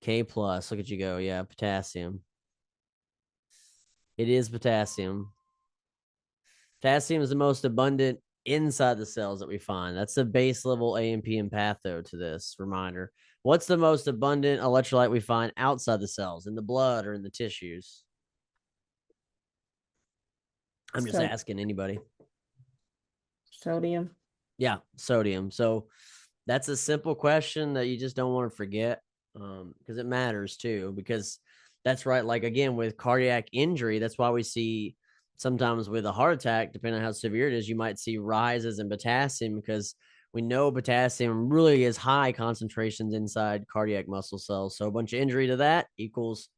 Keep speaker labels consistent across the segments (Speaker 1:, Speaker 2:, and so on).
Speaker 1: K plus. Look at you go. Yeah, potassium. It is potassium. Potassium is the most abundant inside the cells that we find. That's the base level AMP and patho to this reminder. What's the most abundant electrolyte we find outside the cells, in the blood or in the tissues? I'm just
Speaker 2: So
Speaker 1: asking anybody.
Speaker 2: sodium.
Speaker 1: Yeah, sodium. So that's a simple question that you just don't want to forget, because it matters too. Because that's right. Like again, with cardiac injury, that's why we see sometimes with a heart attack, depending on how severe it is, you might see rises in potassium because we know potassium really is high concentrations inside cardiac muscle cells. So a bunch of injury to that equals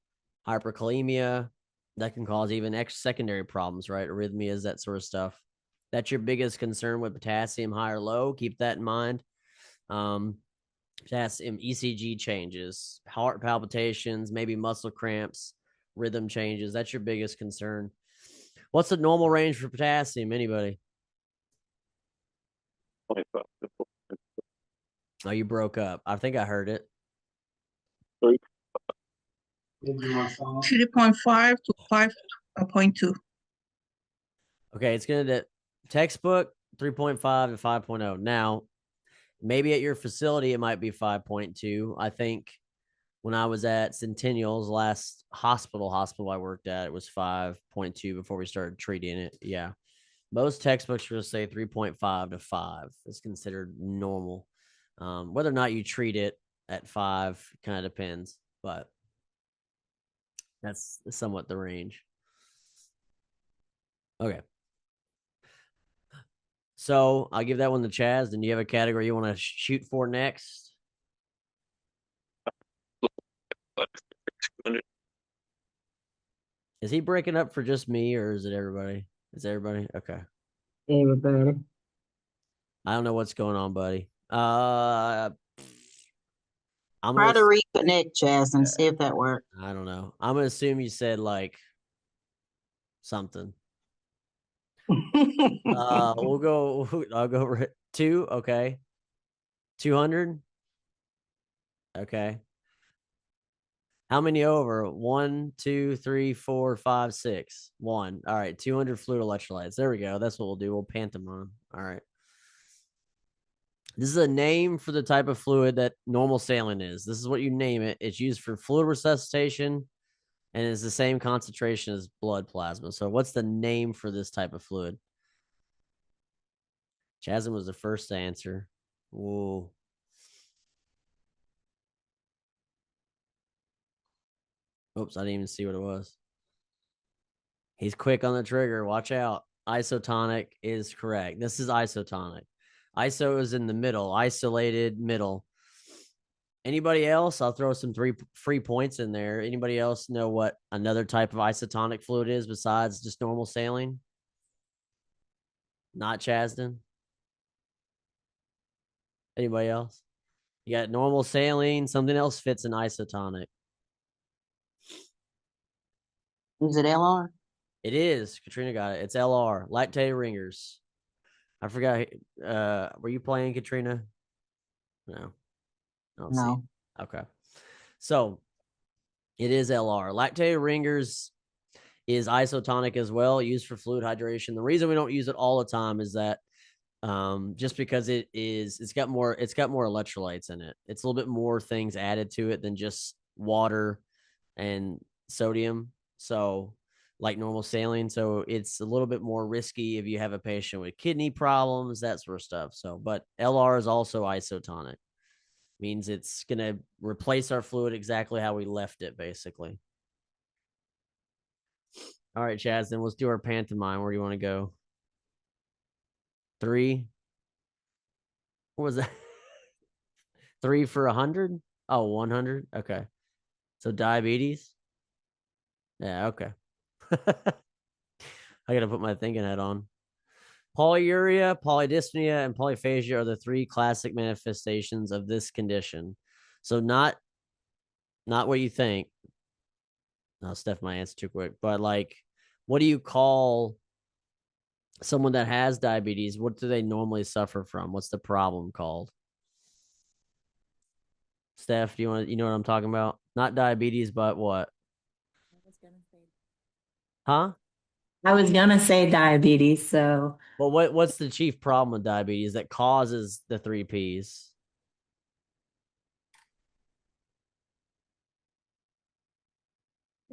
Speaker 1: hyperkalemia. That can cause even secondary problems, right? Arrhythmias, that sort of stuff. That's your biggest concern with potassium, high or low. Keep that in mind. Um, Potassium ECG changes, heart palpitations, maybe muscle cramps, rhythm changes. That's your biggest concern. What's the normal range for potassium? Anybody?
Speaker 3: 25.
Speaker 1: Oh, you broke up. I think I heard it.
Speaker 4: 3.5 to 5.2.
Speaker 1: Okay, it's going to textbook 3.5 to 5.0. Now, maybe at your facility, it might be 5.2. I think when I was at Centennial's last hospital I worked at, it was 5.2 before we started treating it. Yeah. Most textbooks will say 3.5 to 5 is considered normal. Whether or not you treat it at 5 kind of depends, but that's somewhat the range. Okay. So I'll give that one to Chaz. Then you have a category you want to shoot for next? Is he breaking up for just me or is it everybody? Is everybody? Okay.
Speaker 2: Everybody.
Speaker 1: I don't know what's going on, buddy. I'm
Speaker 5: Try
Speaker 1: gonna.
Speaker 5: to reconnect, Chaz, and see if that works.
Speaker 1: I don't know. I'm gonna assume you said like something. We'll go. I'll go 2. Okay. 200. Okay. How many over? 1, 2, 3, 4, 5, 6. 1. All right. 200 fluid electrolytes. There we go. That's what we'll do. We'll pantomime. All right. This is a name for the type of fluid that normal saline is. This is what you name it. It's used for fluid resuscitation and is the same concentration as blood plasma. So, what's the name for this type of fluid? Jasmine was the first to answer. Whoa. Oops, I didn't even see what it was. He's quick on the trigger. Watch out. Isotonic is correct. This is isotonic. Iso is in the middle, isolated middle. Anybody else? I'll throw some 3 free points in there. Anybody else know what another type of isotonic fluid is besides just normal saline? Not Chasden? Anybody else? You got normal saline. Something else fits in isotonic.
Speaker 5: Is it LR?
Speaker 1: It is. Katrina got it. It's LR. Lactate ringers. I forgot. Were you playing, Katrina? No. I don't
Speaker 5: No.
Speaker 1: see. Okay. So it is LR. Lactate ringers is isotonic as well, used for fluid hydration. The reason we don't use it all the time is that just because it's got more electrolytes in it. It's a little bit more things added to it than just water and sodium. So like normal saline. So it's a little bit more risky if you have a patient with kidney problems, that sort of stuff. So, but LR is also isotonic. Means it's going to replace our fluid exactly how we left it, basically. All right, Chaz, then let's do our pantomime. Where do you want to go? 3. What was that? 3 for 100? Oh, 100? Okay. So diabetes? Yeah, okay. I got to put my thinking hat on. Polyuria, polydyspnea, and polyphagia are the 3 classic manifestations of this condition. So not what you think. No, Steph, my answer too quick. But like, what do you call someone that has diabetes? What do they normally suffer from? What's the problem called? Steph, do you know what I'm talking about? Not diabetes, but what? Huh?
Speaker 2: I was gonna say diabetes, so
Speaker 1: Well, what's the chief problem with diabetes that causes the three P's?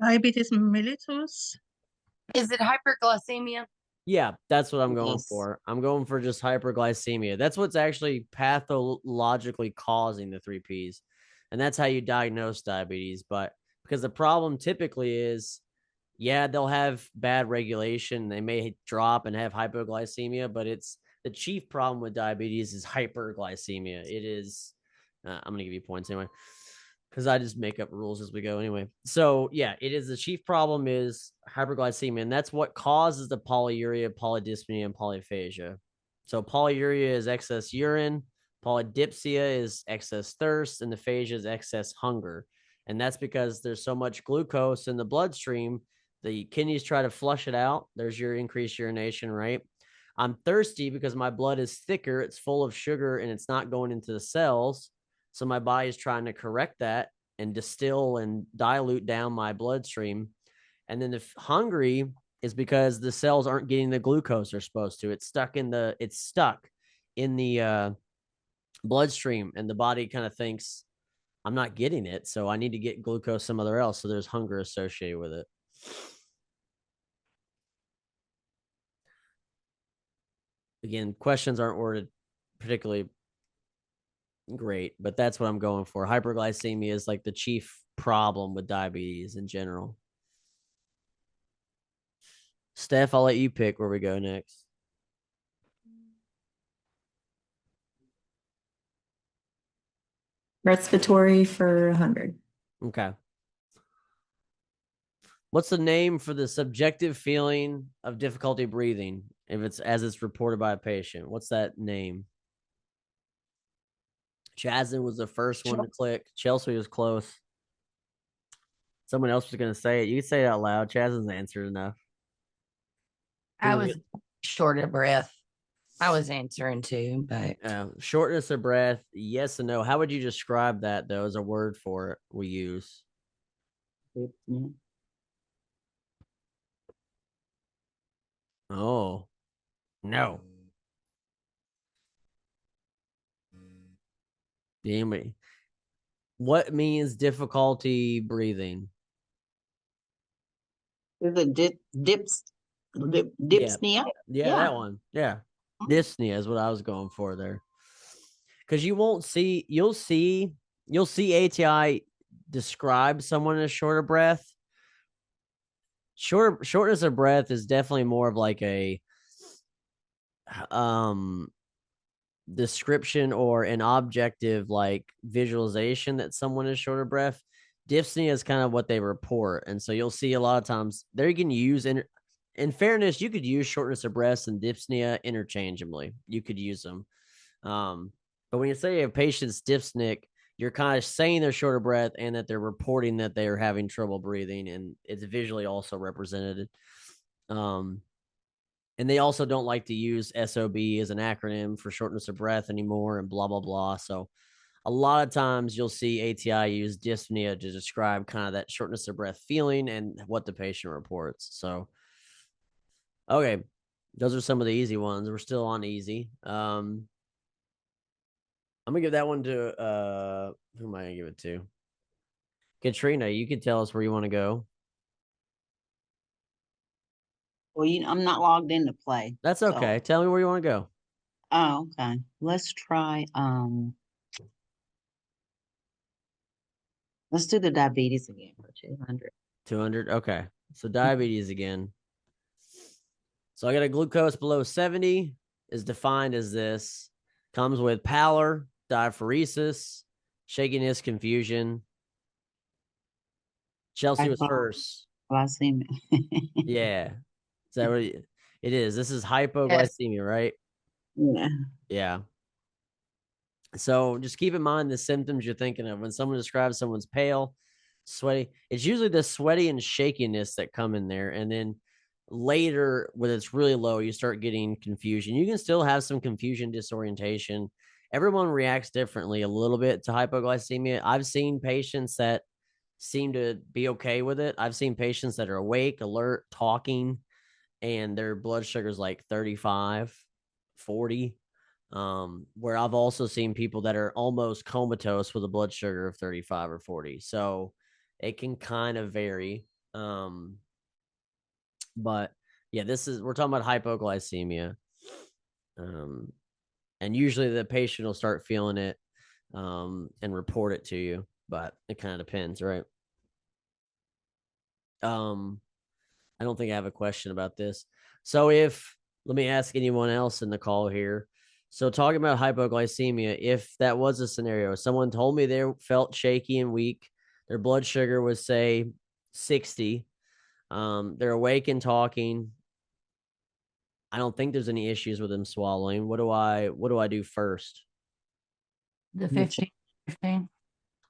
Speaker 4: Diabetes mellitus.
Speaker 3: Is it hyperglycemia?
Speaker 1: Yeah, that's what I'm going
Speaker 5: Yes.
Speaker 1: for. I'm going for just hyperglycemia. That's what's actually pathologically causing the three P's. And that's how you diagnose diabetes. But because the problem typically is, yeah, they'll have bad regulation. They may drop and have hypoglycemia, but it's the chief problem with diabetes is hyperglycemia. It is, I'm going to give you points anyway, because I just make up rules as we go anyway. So yeah, it is the chief problem is hyperglycemia, and that's what causes the polyuria, polydyspnea, and polyphagia. So polyuria is excess urine, polydipsia is excess thirst, and the phagia is excess hunger. And that's because there's so much glucose in the bloodstream. The kidneys try to flush it out. There's your increased urination, right? I'm thirsty because my blood is thicker. It's full of sugar and it's not going into the cells. So my body is trying to correct that and distill and dilute down my bloodstream. And then the hungry is because the cells aren't getting the glucose they're supposed to. It's stuck in the bloodstream, and the body kind of thinks, I'm not getting it, so I need to get glucose somewhere else. So there's hunger associated with it. Again, questions aren't worded particularly great, but that's what I'm going for. Hyperglycemia is like the chief problem with diabetes in general. Steph, I'll let you pick where we go next.
Speaker 2: respiratory for 100.
Speaker 1: Okay. What's the name for the subjective feeling of difficulty breathing if it's as it's reported by a patient? What's that name? Chasden was the first one to click. Chelsea was close. Someone else was going to say it. You can say it out loud. Chasden's answered enough.
Speaker 3: I was short of breath. I was answering too, but
Speaker 1: Shortness of breath, yes and no. How would you describe that, though, as a word for it we use?
Speaker 5: Dyspnea.
Speaker 1: Oh, no. Anybody? What means difficulty breathing?
Speaker 5: Is it dyspnea?
Speaker 1: Yeah, that one. Yeah. Dyspnea is what I was going for there. Because you'll see ATI describe someone as short of breath. Shortness of breath is definitely more of like a description or an objective like visualization that someone is short of breath. Dyspnea is kind of what they report, and so you'll see a lot of times they can use in fairness, you could use shortness of breath and dyspnea interchangeably. You could use them, but when you say a patient's dyspneic, you're kind of saying they're short of breath and that they're reporting that they are having trouble breathing, and it's visually also represented. And they also don't like to use SOB as an acronym for shortness of breath anymore and blah, blah, blah. So a lot of times you'll see ATI use dyspnea to describe kind of that shortness of breath feeling and what the patient reports. So, okay, those are some of the easy ones. We're still on easy. I'm going to give that one to, who am I going to give it to? Katrina, you can tell us where you want to go.
Speaker 5: Well, I'm not logged into play.
Speaker 1: That's
Speaker 5: so-
Speaker 1: okay. Tell me where you want to go.
Speaker 5: Oh, okay. Let's try let's do the diabetes again for 200.
Speaker 1: 200. Okay. So diabetes again. So I got a glucose below 70 is defined as this. Comes with pallor, diaphoresis, shakiness, confusion. Chelsea was first.
Speaker 5: Glycemia.
Speaker 1: Yeah. Is that what it is? This is hypoglycemia, right?
Speaker 5: Yeah.
Speaker 1: Yeah. So just keep in mind the symptoms you're thinking of when someone describes someone's pale, sweaty. It's usually the sweaty and shakiness that come in there. And then later, when it's really low, you start getting confusion. You can still have some confusion, disorientation, everyone reacts differently a little bit to hypoglycemia. I've seen patients that seem to be okay with it. I've seen patients that are awake, alert, talking, and their blood sugar is like 35, 40. Where I've also seen people that are almost comatose with a blood sugar of 35 or 40. So it can kind of vary. But yeah, we're talking about hypoglycemia. And usually the patient will start feeling it and report it to you, but it kind of depends, right? I don't think I have a question about this. So let me ask anyone else in the call here. So talking about hypoglycemia, if that was a scenario, someone told me they felt shaky and weak, their blood sugar was say 60, they're awake and talking. I don't think there's any issues with them swallowing. What do I do first?
Speaker 3: The 15.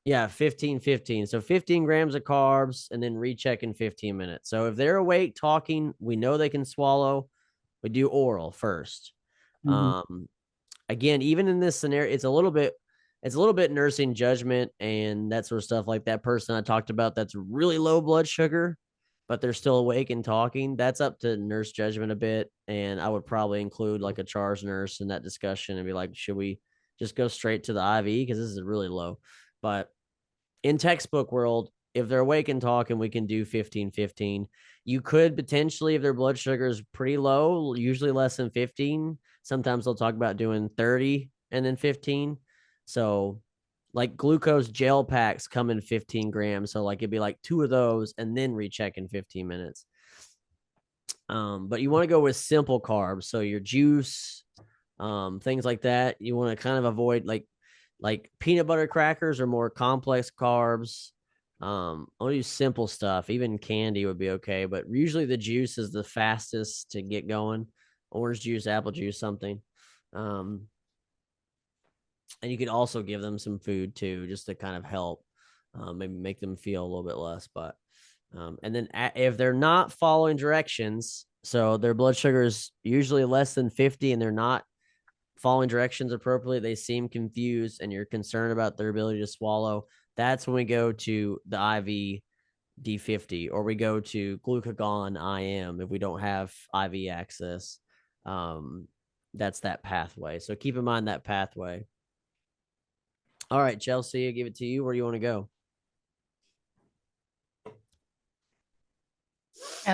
Speaker 1: Yeah, 15, 15. So 15 grams of carbs and then recheck in 15 minutes. So if they're awake talking, we know they can swallow. We do oral 1st. Again, even in this scenario, it's a little bit nursing judgment and that sort of stuff. Like that person I talked about that's really low blood sugar, but they're still awake and talking. That's up to nurse judgment a bit. And I would probably include like a charge nurse in that discussion and be like, should we just go straight to the IV? Because this is really low. But in textbook world, if they're awake and talking, we can do 15, 15. You could potentially, if their blood sugar is pretty low, usually less than 15, sometimes they'll talk about doing 30 and then 15. So like glucose gel packs come in 15 grams. So like it'd be like 2 of those and then recheck in 15 minutes. But you want to go with simple carbs. So your juice, things like that. You want to kind of avoid like peanut butter crackers or more complex carbs. I'll use simple stuff. Even candy would be okay, but usually the juice is the fastest to get going. Orange juice, apple juice, something. And you could also give them some food too, just to kind of help, maybe make them feel a little bit less. But and then if they're not following directions, so their blood sugar is usually less than 50 and they're not following directions appropriately, they seem confused, and you're concerned about their ability to swallow, that's when we go to the IV D50 or we go to glucagon IM if we don't have IV access. That's that pathway. So keep in mind that pathway. All right, Chelsea, I give it to you. Where do you want to go?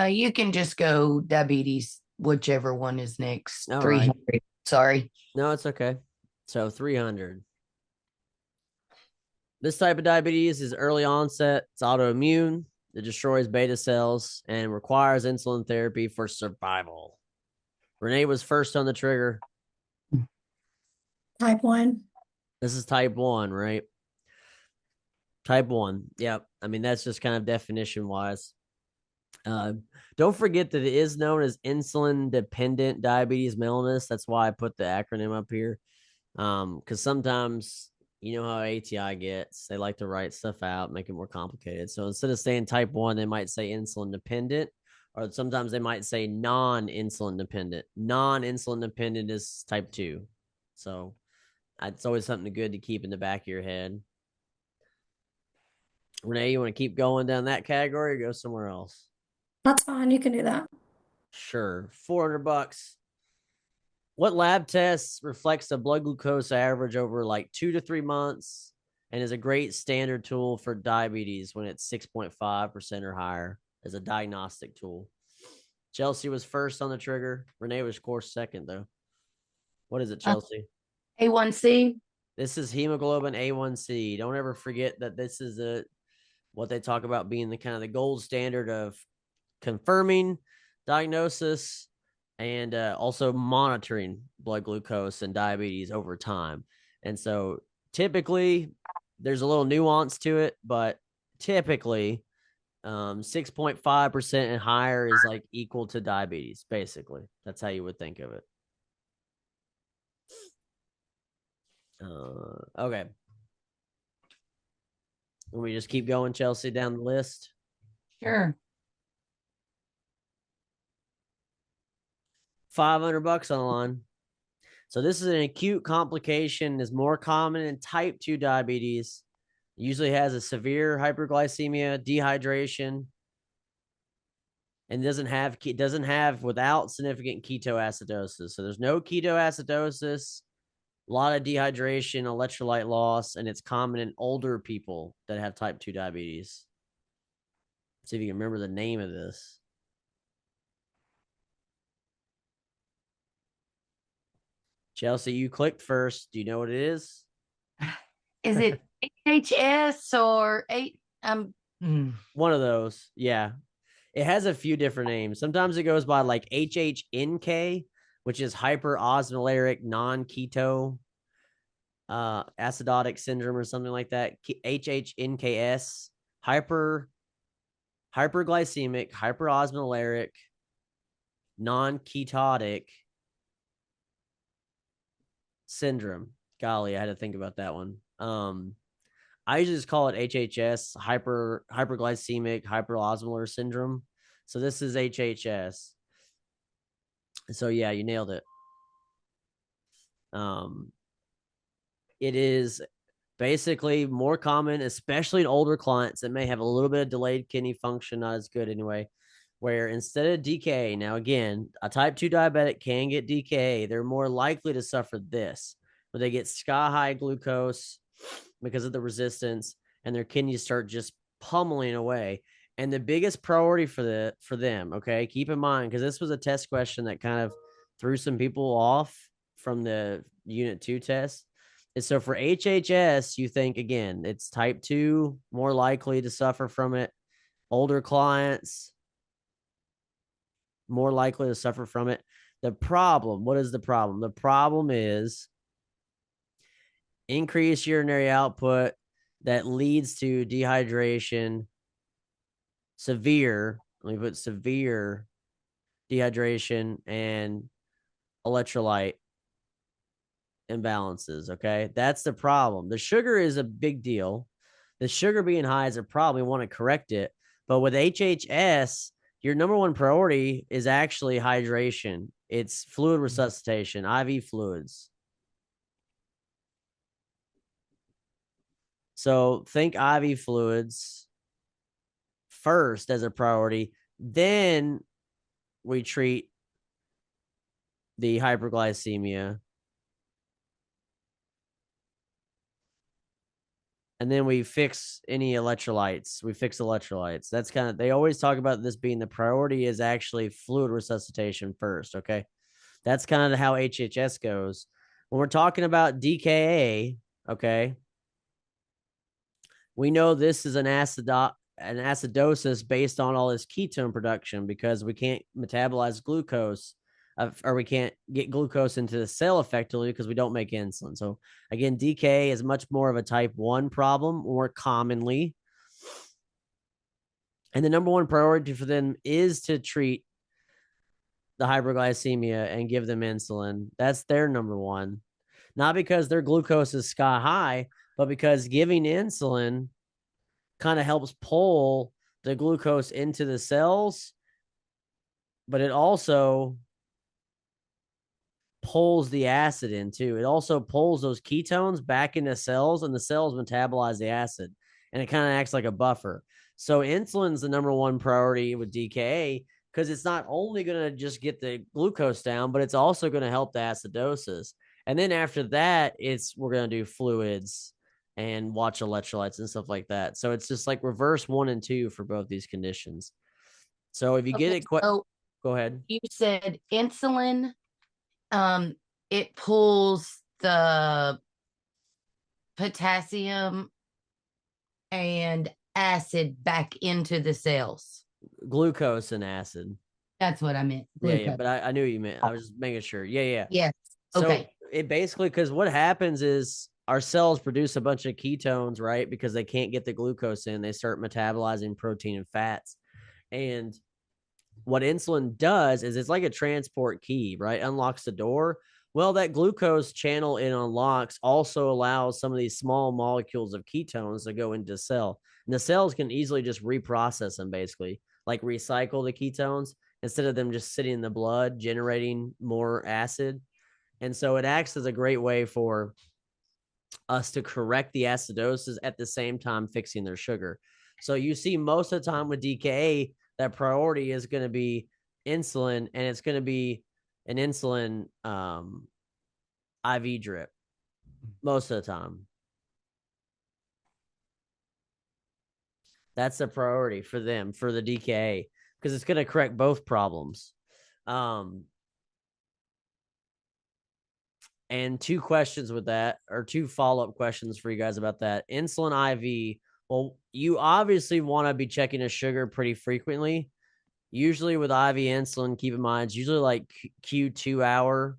Speaker 3: You can just go diabetes, whichever one is next.
Speaker 1: All
Speaker 3: 300.
Speaker 1: right.
Speaker 3: Sorry.
Speaker 1: No, it's okay. So 300. This type of diabetes is early onset. It's autoimmune. It destroys beta cells and requires insulin therapy for survival. Renee was first on the trigger.
Speaker 2: Type 1.
Speaker 1: This is type 1, right? Type 1. Yep. I mean, that's just kind of definition wise. Don't forget that it is known as insulin dependent diabetes mellitus. That's why I put the acronym up here. Because sometimes you know how ATI gets, they like to write stuff out, make it more complicated. So instead of saying type 1, they might say insulin dependent, or sometimes they might say non-insulin dependent. Non-insulin dependent is type 2. So it's always something good to keep in the back of your head. Renee, you want to keep going down that category or go somewhere else?
Speaker 2: That's fine. You can do that.
Speaker 1: Sure. $400. What lab tests reflects the blood glucose average over like 2 to 3 months and is a great standard tool for diabetes when it's 6.5% or higher as a diagnostic tool? Chelsea was first on the trigger. Renee was, of course, second, though. What is it, Chelsea?
Speaker 3: A1C.
Speaker 1: This is hemoglobin A1C. Don't ever forget that this is what they talk about being the kind of the gold standard of confirming diagnosis and also monitoring blood glucose and diabetes over time. And so typically there's a little nuance to it, but typically 6.5% and higher is like equal to diabetes, basically. That's how you would think of it. Okay. Let me just keep going, Chelsea, down the list.
Speaker 3: Sure.
Speaker 1: $500 on the line. So this is an acute complication, is more common in type 2 diabetes. It usually has a severe hyperglycemia, dehydration, and doesn't have without significant ketoacidosis. So there's no ketoacidosis, a lot of dehydration, electrolyte loss, and it's common in older people that have type 2 diabetes. Let's see if you can remember the name of this. Chelsea, you clicked first. Do you know what it is?
Speaker 3: Is it HS or eight?
Speaker 1: One of those. Yeah. It has a few different names. Sometimes it goes by like AH1, which is hyperosmolaric non-keto acidotic syndrome or something like that. AH1, hyperglycemic, hyperosmolaric, non-ketotic syndrome. Golly, I had to think about that one. I usually just call it HHS, hyperglycemic hyperosmolar syndrome. So this is HHS. So yeah, you nailed it. It is basically more common, especially in older clients that may have a little bit of delayed kidney function, not as good anyway, where instead of DKA, now again, a type 2 diabetic can get DKA. They're more likely to suffer this, where they get sky high glucose because of the resistance and their kidneys start just pummeling away. And the biggest priority for them, okay, keep in mind, because this was a test question that kind of threw some people off from the unit 2 test. And so for HHS, you think, again, it's type 2, more likely to suffer from it. Older clients, more likely to suffer from it. The problem, what is the problem? The problem is increased urinary output that leads to dehydration, severe dehydration and electrolyte imbalances. Okay. That's the problem. The sugar is a big deal. The sugar being high is a problem. We want to correct it. But with HHS, your number one priority is actually hydration. It's fluid resuscitation, IV fluids. So think IV fluids first as a priority. Then we treat the hyperglycemia. And then we fix any electrolytes. We fix electrolytes. That's kind of, they always talk about this being the priority is actually fluid resuscitation first. Okay. That's kind of how HHS goes. When we're talking about DKA, okay, we know this is an acidosis based on all this ketone production because we can't metabolize glucose or we can't get glucose into the cell effectively because we don't make insulin. So again, DKA is much more of a type 1 problem more commonly. And the number one priority for them is to treat the hyperglycemia and give them insulin. That's their number one. Not because their glucose is sky high, but because giving insulin kind of helps pull the glucose into the cells, but it also pulls the acid in too. It also pulls those ketones back into cells, and the cells metabolize the acid, and it kind of acts like a buffer. So insulin's the number one priority with DKA because it's not only going to just get the glucose down, but it's also going to help the acidosis. And then after that, we're going to do fluids and watch electrolytes and stuff like that. So it's just like reverse 1 and 2 for both these conditions. So if you get it,
Speaker 3: So
Speaker 1: go ahead.
Speaker 3: you said insulin, it pulls the potassium and acid back into the cells.
Speaker 1: Glucose and acid.
Speaker 3: That's what I meant.
Speaker 1: Yeah, but I knew what you meant. I was just making sure. Yeah.
Speaker 3: Yes.
Speaker 1: So
Speaker 3: Okay.
Speaker 1: it basically, because what happens is our cells produce a bunch of ketones, right? Because they can't get the glucose in. They start metabolizing protein and fats. And what insulin does is it's like a transport key, right? Unlocks the door. Well, that glucose channel it unlocks also allows some of these small molecules of ketones to go into the cell. And the cells can easily just reprocess them, basically, like recycle the ketones instead of them just sitting in the blood, generating more acid. And so it acts as a great way for us to correct the acidosis at the same time fixing their sugar. So you see most of the time with DKA, that priority is going to be insulin, and it's going to be an insulin IV drip most of the time. That's a priority for them, for the DKA, because it's going to correct both problems. And two questions with that, or two follow-up questions for you guys about that. Insulin IV. Well, you obviously want to be checking a sugar pretty frequently. Usually with IV insulin, keep in mind, it's usually like Q2-hour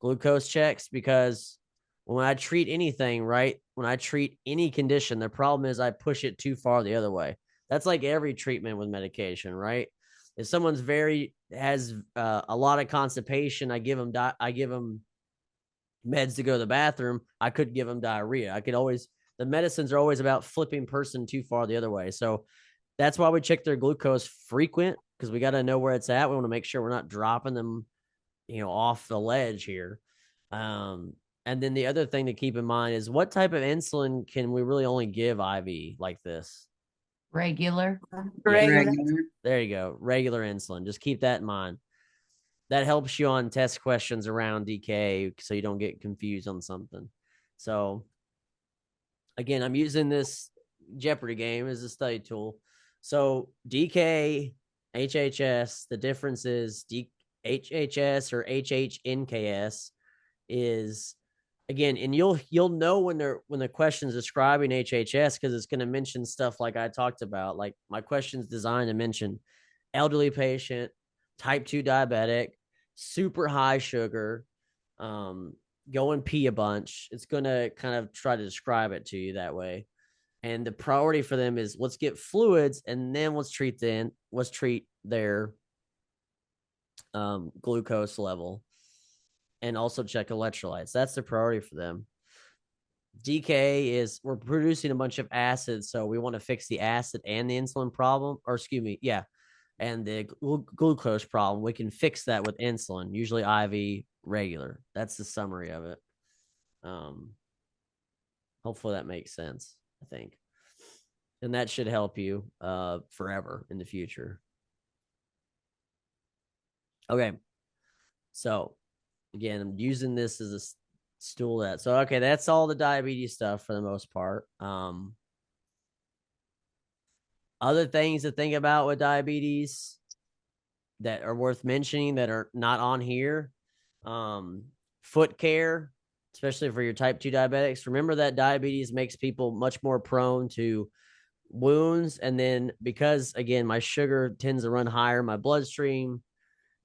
Speaker 1: glucose checks, because when I treat anything, right, when I treat any condition, the problem is I push it too far the other way. That's like every treatment with medication, right? If someone's has a lot of constipation, I give them meds to go to the bathroom. I could give them diarrhea. The medicines are always about flipping person too far the other way. So that's why we check their glucose frequent, because we got to know where it's at. We want to make sure we're not dropping them, off the ledge here. And then the other thing to keep in mind is, what type of insulin can we really only give IV like this?
Speaker 3: Regular.
Speaker 5: Regular.
Speaker 1: There you go. Regular insulin. Just keep that in mind. That helps you on test questions around DKA, so you don't get confused on something. So again, I'm using this Jeopardy game as a study tool. So DKA, HHS, the difference is HHS or HHNKS is, again, and you'll know when the question's describing HHS, because it's going to mention stuff like I talked about. Like, my question's designed to mention elderly patient, type 2 diabetic, super high sugar, go and pee a bunch. It's going to kind of try to describe it to you that way. And the priority for them is, let's get fluids, and then let's treat their glucose level, and also check electrolytes. That's the priority for them. DKA is, we're producing a bunch of acid, so we want to fix the acid and the insulin problem, or excuse me, yeah, and the glucose problem. We can fix that with insulin, usually IV regular. That's the summary of it. Hopefully that makes sense, I think. And that should help you forever in the future. Okay. So again, I'm using this as a stool that's all the diabetes stuff for the most part. Other things to think about with diabetes that are worth mentioning that are not on here. Foot care, especially for your type 2 diabetics. Remember that diabetes makes people much more prone to wounds. And then, because again, my sugar tends to run higher in my bloodstream,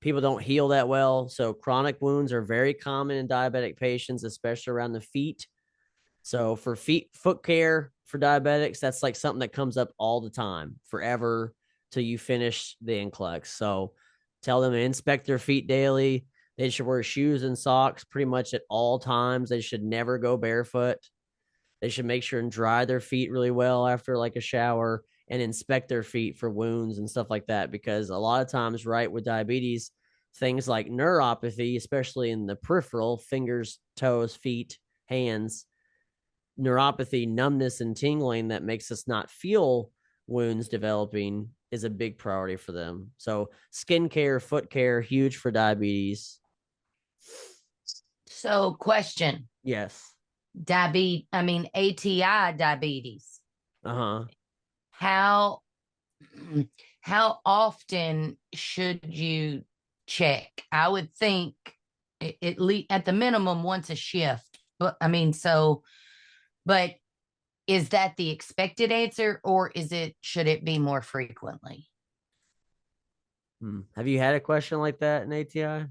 Speaker 1: people don't heal that well. So chronic wounds are very common in diabetic patients, especially around the feet. So for foot care for diabetics, that's like something that comes up all the time, forever, till you finish the NCLEX. So tell them to inspect their feet daily. They should wear shoes and socks pretty much at all times. They should never go barefoot. They should make sure and dry their feet really well after like a shower, and inspect their feet for wounds and stuff like that. Because a lot of times, right, with diabetes, things like neuropathy, especially in the peripheral, fingers, toes, feet, hands, neuropathy, numbness, and tingling that makes us not feel wounds developing is a big priority for them. So skin care, foot care, huge for diabetes.
Speaker 3: So, question.
Speaker 1: Yes.
Speaker 3: ATI diabetes. How often should you check? I would think at least at the minimum once a shift. But but is that the expected answer, or should it be more frequently?
Speaker 1: Have you had a question like that in ATI?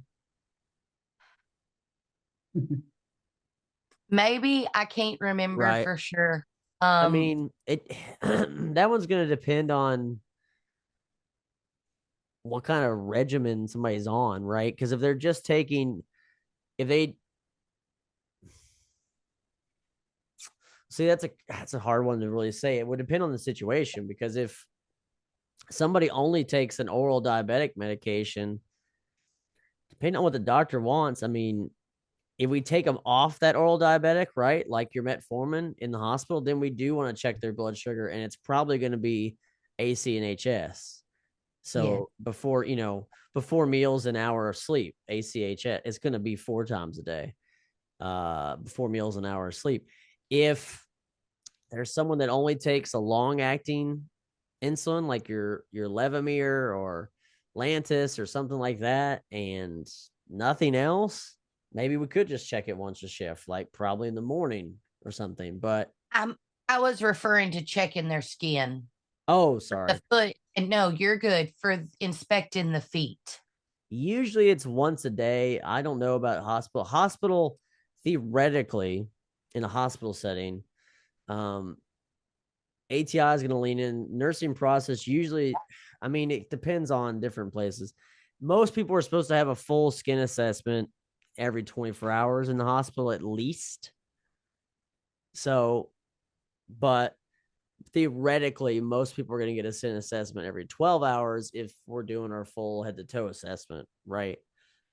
Speaker 3: Maybe. I can't remember for sure.
Speaker 1: I mean, that one's going to depend on what kind of regimen somebody's on, right? Because if they're just taking, that's a hard one to really say. It would depend on the situation, because if somebody only takes an oral diabetic medication, depending on what the doctor wants, I mean, if we take them off that oral diabetic, right, like your metformin in the hospital, then we do want to check their blood sugar, and it's probably going to be AC and HS. So before, before meals, an hour of sleep, ACHS, it's going to be 4 times a day. Before meals, an hour of sleep. If there's someone that only takes a long acting insulin, like your Levemir or Lantus or something like that, and nothing else, maybe we could just check it once a shift, like probably in the morning or something. But
Speaker 3: I was referring to checking their skin.
Speaker 1: oh, sorry.
Speaker 3: The foot, and no, you're good for inspecting the feet.
Speaker 1: Usually it's once a day. I don't know about hospital. Hospital, theoretically, in a hospital setting, ATI is going to lean in. Nursing process, usually, I mean, it depends on different places. Most people are supposed to have a full skin assessment every 24 hours in the hospital at least. So, but theoretically, most people are going to get a skin assessment every 12 hours if we're doing our full head to toe assessment, right?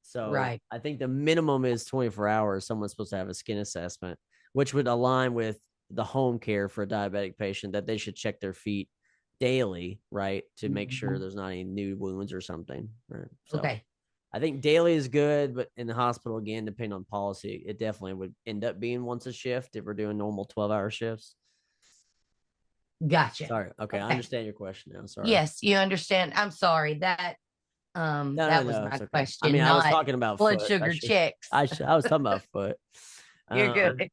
Speaker 1: So,
Speaker 3: Right.
Speaker 1: I think the minimum is 24 hours. Someone's supposed to have a skin assessment, which would align with the home care for a diabetic patient, that they should check their feet daily, right, to make sure there's not any new wounds or something. Right? So,
Speaker 3: Okay.
Speaker 1: I think daily is good, but in the hospital, again, depending on policy, it definitely would end up being once a shift if we're doing normal 12-hour shifts.
Speaker 3: Gotcha.
Speaker 1: Sorry. Okay, I understand your question now. Sorry.
Speaker 3: Yes, you understand. I'm sorry. That that was
Speaker 1: No,
Speaker 3: my
Speaker 1: it's okay.
Speaker 3: question.
Speaker 1: I mean, I was
Speaker 3: not
Speaker 1: talking about
Speaker 3: blood
Speaker 1: foot.
Speaker 3: sugar checks.
Speaker 1: I was talking about foot.
Speaker 3: You're good.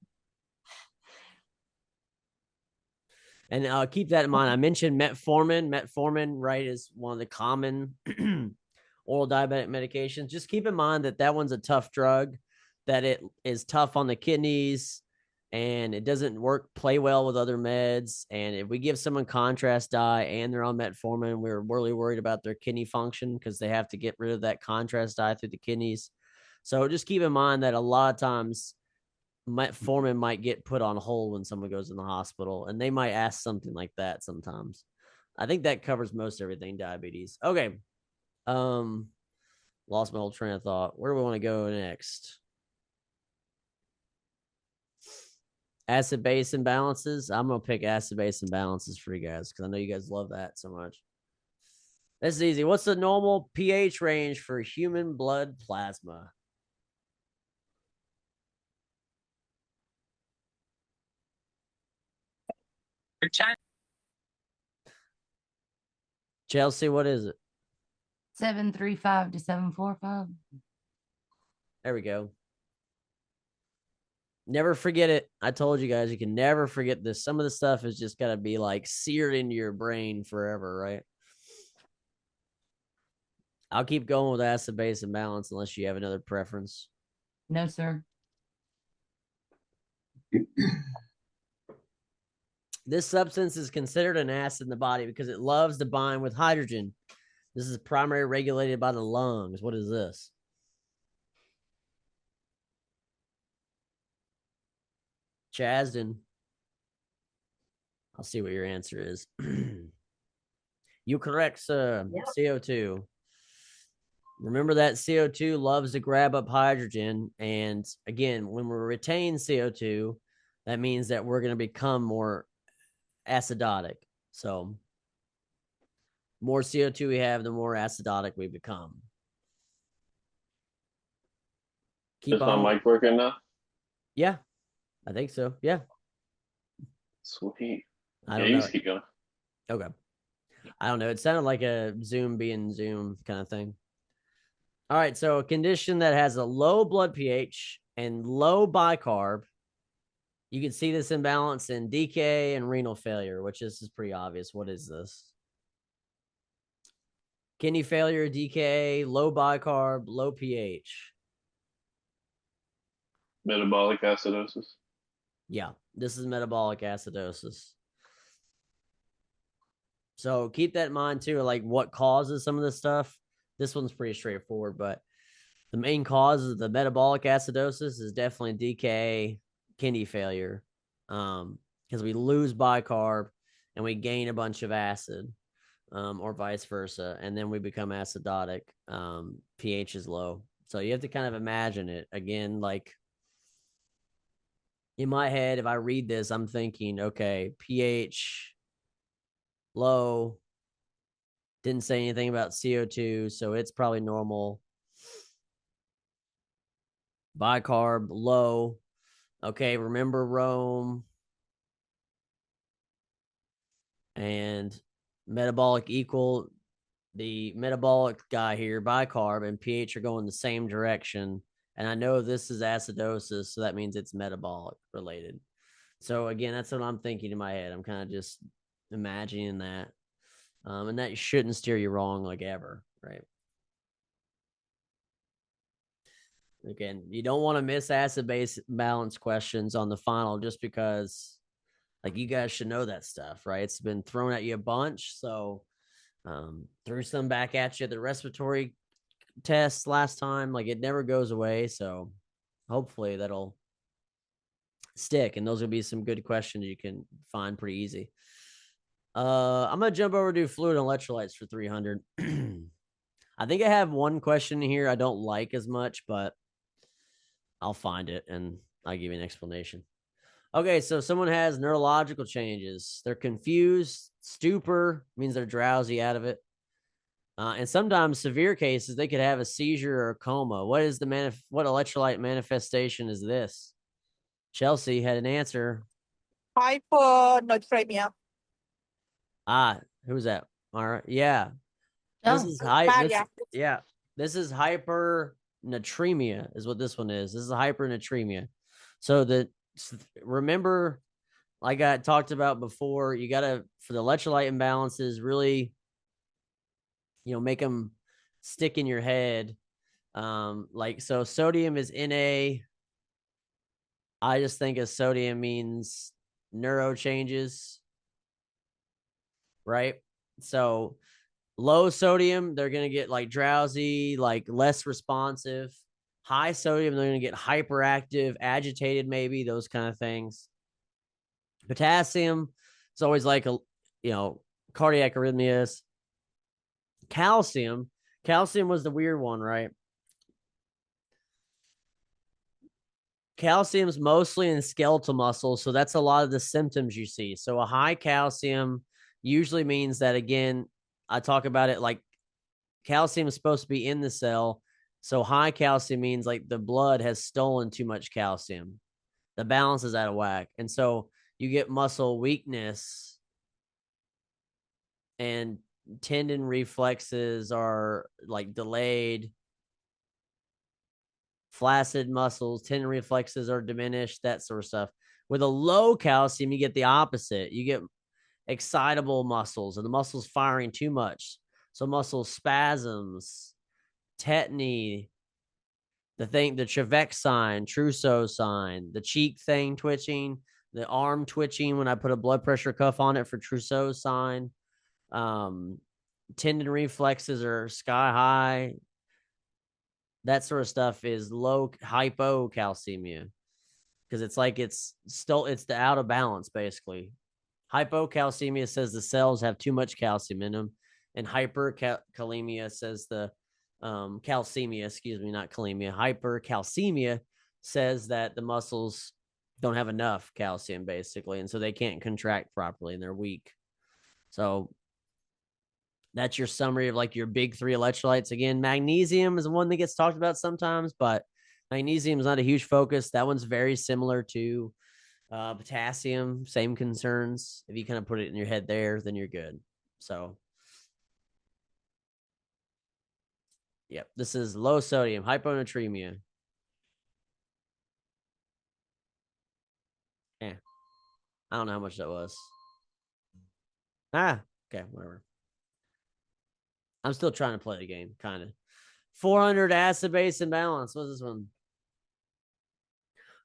Speaker 1: And keep that in mind. I mentioned metformin. Metformin, right, is one of the common oral diabetic medications. Just keep in mind that that one's a tough drug, that it is tough on the kidneys, and it doesn't play well with other meds. And if we give someone contrast dye and they're on metformin, we're really worried about their kidney function because they have to get rid of that contrast dye through the kidneys. So just keep in mind that a lot of times metformin might get put on hold when someone goes in the hospital, and they might ask something like that sometimes. I think that covers most everything diabetes. Okay. Lost my whole train of thought. Where do we want to go next? Acid base imbalances. I'm gonna pick acid base imbalances for you guys because I know you guys love that so much. This is easy. What's the normal pH range for human blood plasma? Chelsea, what is it?
Speaker 3: 735 to 745.
Speaker 1: There we go. Never forget it. I told you guys, you can never forget this. Some of the stuff is just got to be like seared into your brain forever, right? I'll keep going with acid base imbalance unless you have another preference.
Speaker 3: No, sir.
Speaker 1: This substance is considered an acid in the body because it loves to bind with hydrogen. This is primarily regulated by the lungs. What is this? Chasden. I'll see what your answer is. You correct, sir. Yep. CO2. Remember that CO2 loves to grab up hydrogen. And again, when we retain CO2, that means that we're going to become more acidotic. So more CO2 we have, the more acidotic we become.
Speaker 6: Is my mic working now?
Speaker 1: Yeah, I think so. Yeah.
Speaker 6: Sweet.
Speaker 1: I don't know.
Speaker 6: Keep going.
Speaker 1: Okay. I don't know. It sounded like a Zoom being Zoom kind of thing. All right. So a condition that has a low blood pH and low bicarb. You can see this imbalance in DK and renal failure, which is pretty obvious. What is this? Kidney failure, DK, low bicarb, low pH.
Speaker 6: Metabolic acidosis.
Speaker 1: Yeah, this is metabolic acidosis. So keep that in mind too, like what causes some of this stuff. This one's pretty straightforward, but the main cause of the metabolic acidosis is definitely DK, kidney failure, because we lose bicarb and we gain a bunch of acid, or vice versa, and then we become acidotic. pH is low. So you have to kind of imagine it again, like in my head, if I read this, I'm thinking, okay, pH low, didn't say anything about CO2, so it's probably normal. Bicarb low. Okay, remember Rome and metabolic equal. The metabolic guy here, bicarb and pH are going the same direction. And I know this is acidosis, so that means it's metabolic related. So again, that's what I'm thinking in my head. I'm kind of just imagining that. And that shouldn't steer you wrong like ever, right? Again, you don't want to miss acid base balance questions on the final just because like you guys should know that stuff, right? It's been thrown at you a bunch. So threw some back at you at the respiratory test last time. Like it never goes away. So hopefully that'll stick. And those will be some good questions you can find pretty easy. I'm gonna jump over to fluid and electrolytes for 300. I think I have one question here I don't like as much, but I'll find it and I'll give you an explanation. Okay, so someone has neurological changes. They're confused. Stupor means they're drowsy out of it. And sometimes severe cases, they could have a seizure or a coma. What is the what electrolyte manifestation is this? Chelsea had an answer.
Speaker 7: Hyponatremia.
Speaker 1: Who's that? All right. Yeah. This
Speaker 3: Oh,
Speaker 1: is
Speaker 7: Maria.
Speaker 1: This is hypernatremia is what this one is. This is hypernatremia. So remember, like I talked about before, you gotta for the electrolyte imbalances, really, make them stick in your head. Like so sodium is Na. I just think of sodium means neuro changes, right? So low sodium, they're going to get like drowsy, like less responsive. High sodium, they're going to get hyperactive, agitated, maybe those kind of things. Potassium, it's always like cardiac arrhythmias. Calcium was the weird one, right? Calcium's mostly in skeletal muscles, so that's a lot of the symptoms you see. So a high calcium usually means that, again, I talk about it like calcium is supposed to be in the cell. So high calcium means like the blood has stolen too much calcium. The balance is out of whack. And so you get muscle weakness and tendon reflexes are like delayed. Flaccid muscles, tendon reflexes are diminished, that sort of stuff. With a low calcium, you get the opposite. You get excitable muscles, and the muscles firing too much. So muscle spasms, tetany, the Trevec sign, Trousseau sign, the cheek thing twitching, the arm twitching when I put a blood pressure cuff on it for Trousseau sign. Tendon reflexes are sky high. That sort of stuff is low hypocalcemia because it's like it's the out of balance basically. Hypocalcemia says the cells have too much calcium in them, and hyperkalemia says the calcemia, excuse me, not kalemia. Hypercalcemia says that the muscles don't have enough calcium basically, and so they can't contract properly and they're weak. So that's your summary of like your big three electrolytes. Again, magnesium is one that gets talked about sometimes, but magnesium is not a huge focus. That one's very similar to potassium, same concerns. If you kind of put it in your head there, then you're good. So, yep, this is low sodium, hyponatremia. Yeah, I don't know how much that was. Okay, whatever. I'm still trying to play the game, kind of. 400 acid base imbalance. What's this one?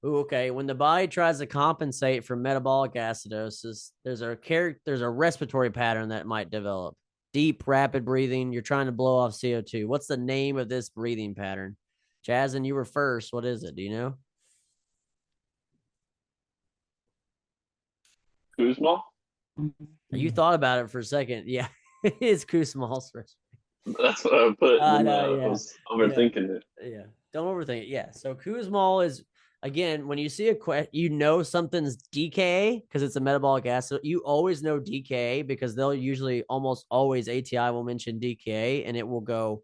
Speaker 1: Ooh, okay. When the body tries to compensate for metabolic acidosis, there's a respiratory pattern that might develop. Deep, rapid breathing. You're trying to blow off CO2. What's the name of this breathing pattern? Jasmine, you were first. What is it? Do you know?
Speaker 6: Kuzma?
Speaker 1: You thought about it for a second. Yeah, it's Kussmaul's.
Speaker 6: That's what I put when
Speaker 1: No,
Speaker 6: I
Speaker 1: yeah.
Speaker 6: was overthinking it.
Speaker 1: Yeah. Don't overthink it. Yeah. So Kuzmal is, again, when you see something's DKA because it's a metabolic acid. You always know DKA because they'll usually almost always ATI will mention DKA and it will go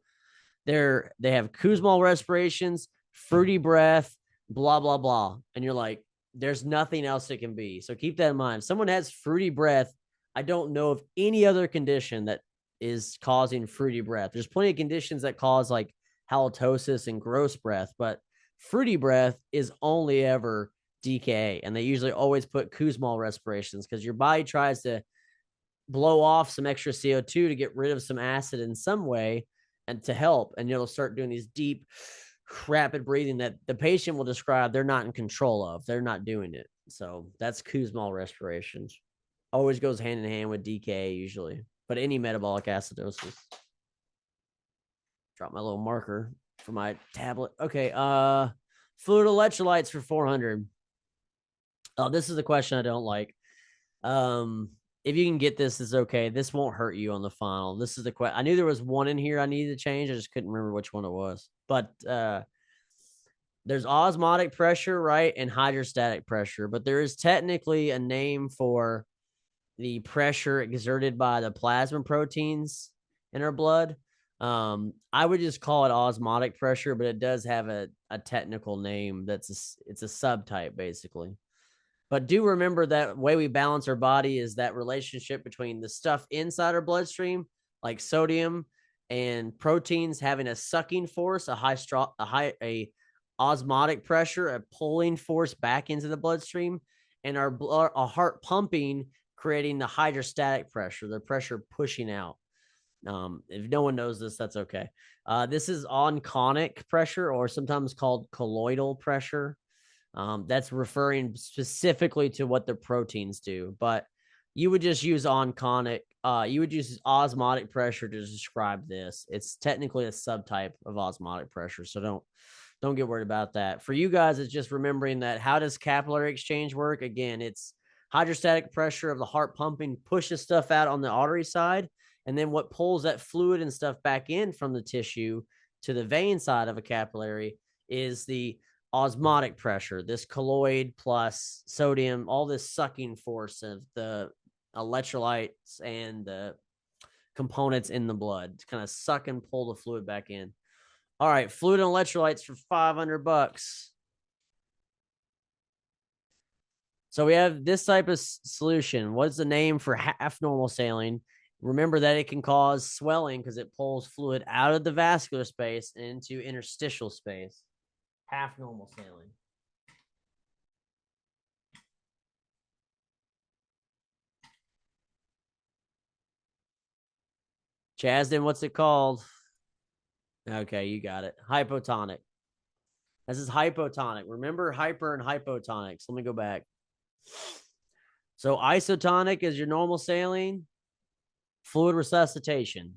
Speaker 1: there. They have Kuzmal respirations, fruity breath, blah, blah, blah. And you're like, there's nothing else it can be. So keep that in mind. If someone has fruity breath, I don't know of any other condition that is causing fruity breath. There's plenty of conditions that cause like halitosis and gross breath, but fruity breath is only ever DKA. And they usually always put Kuzmal respirations because your body tries to blow off some extra CO2 to get rid of some acid in some way and to help. And you'll start doing these deep, rapid breathing that the patient will describe they're not in control of. They're not doing it. So that's Kuzmal respirations. Always goes hand in hand with DKA usually, but any metabolic acidosis. Drop my little marker for my tablet. Okay. Fluid electrolytes for 400. Oh, this is the question I don't like. If you can get this, is okay. This won't hurt you on the final. This is the question. I knew there was one in here I needed to change. I just couldn't remember which one it was. But there's osmotic pressure, right, and hydrostatic pressure. But there is technically a name for the pressure exerted by the plasma proteins in our blood. I would just call it osmotic pressure, but it does have a technical name. It's a subtype basically. But do remember that way we balance our body is that relationship between the stuff inside our bloodstream, like sodium and proteins, having a sucking force, a osmotic pressure, a pulling force back into the bloodstream, and our heart pumping, creating the hydrostatic pressure, the pressure pushing out. If no one knows this, that's okay. This is onconic pressure, or sometimes called colloidal pressure. That's referring specifically to what the proteins do, but you would just use you would use osmotic pressure to describe this. It's technically a subtype of osmotic pressure, so don't get worried about that. For you guys, it's just remembering that how does capillary exchange work? Again, it's hydrostatic pressure of the heart pumping pushes stuff out on the artery side, and then what pulls that fluid and stuff back in from the tissue to the vein side of a capillary is the osmotic pressure, this colloid plus sodium, all this sucking force of the electrolytes and the components in the blood to kind of suck and pull the fluid back in. All right, fluid and electrolytes for $500. So we have this type of solution. What's the name for half normal saline? Remember that it can cause swelling because it pulls fluid out of the vascular space and into interstitial space. Half normal saline. Chasden, what's it called? Okay, you got it. Hypotonic. This is hypotonic. Remember hyper and hypotonics. Let me go back. So isotonic is your normal saline, fluid resuscitation.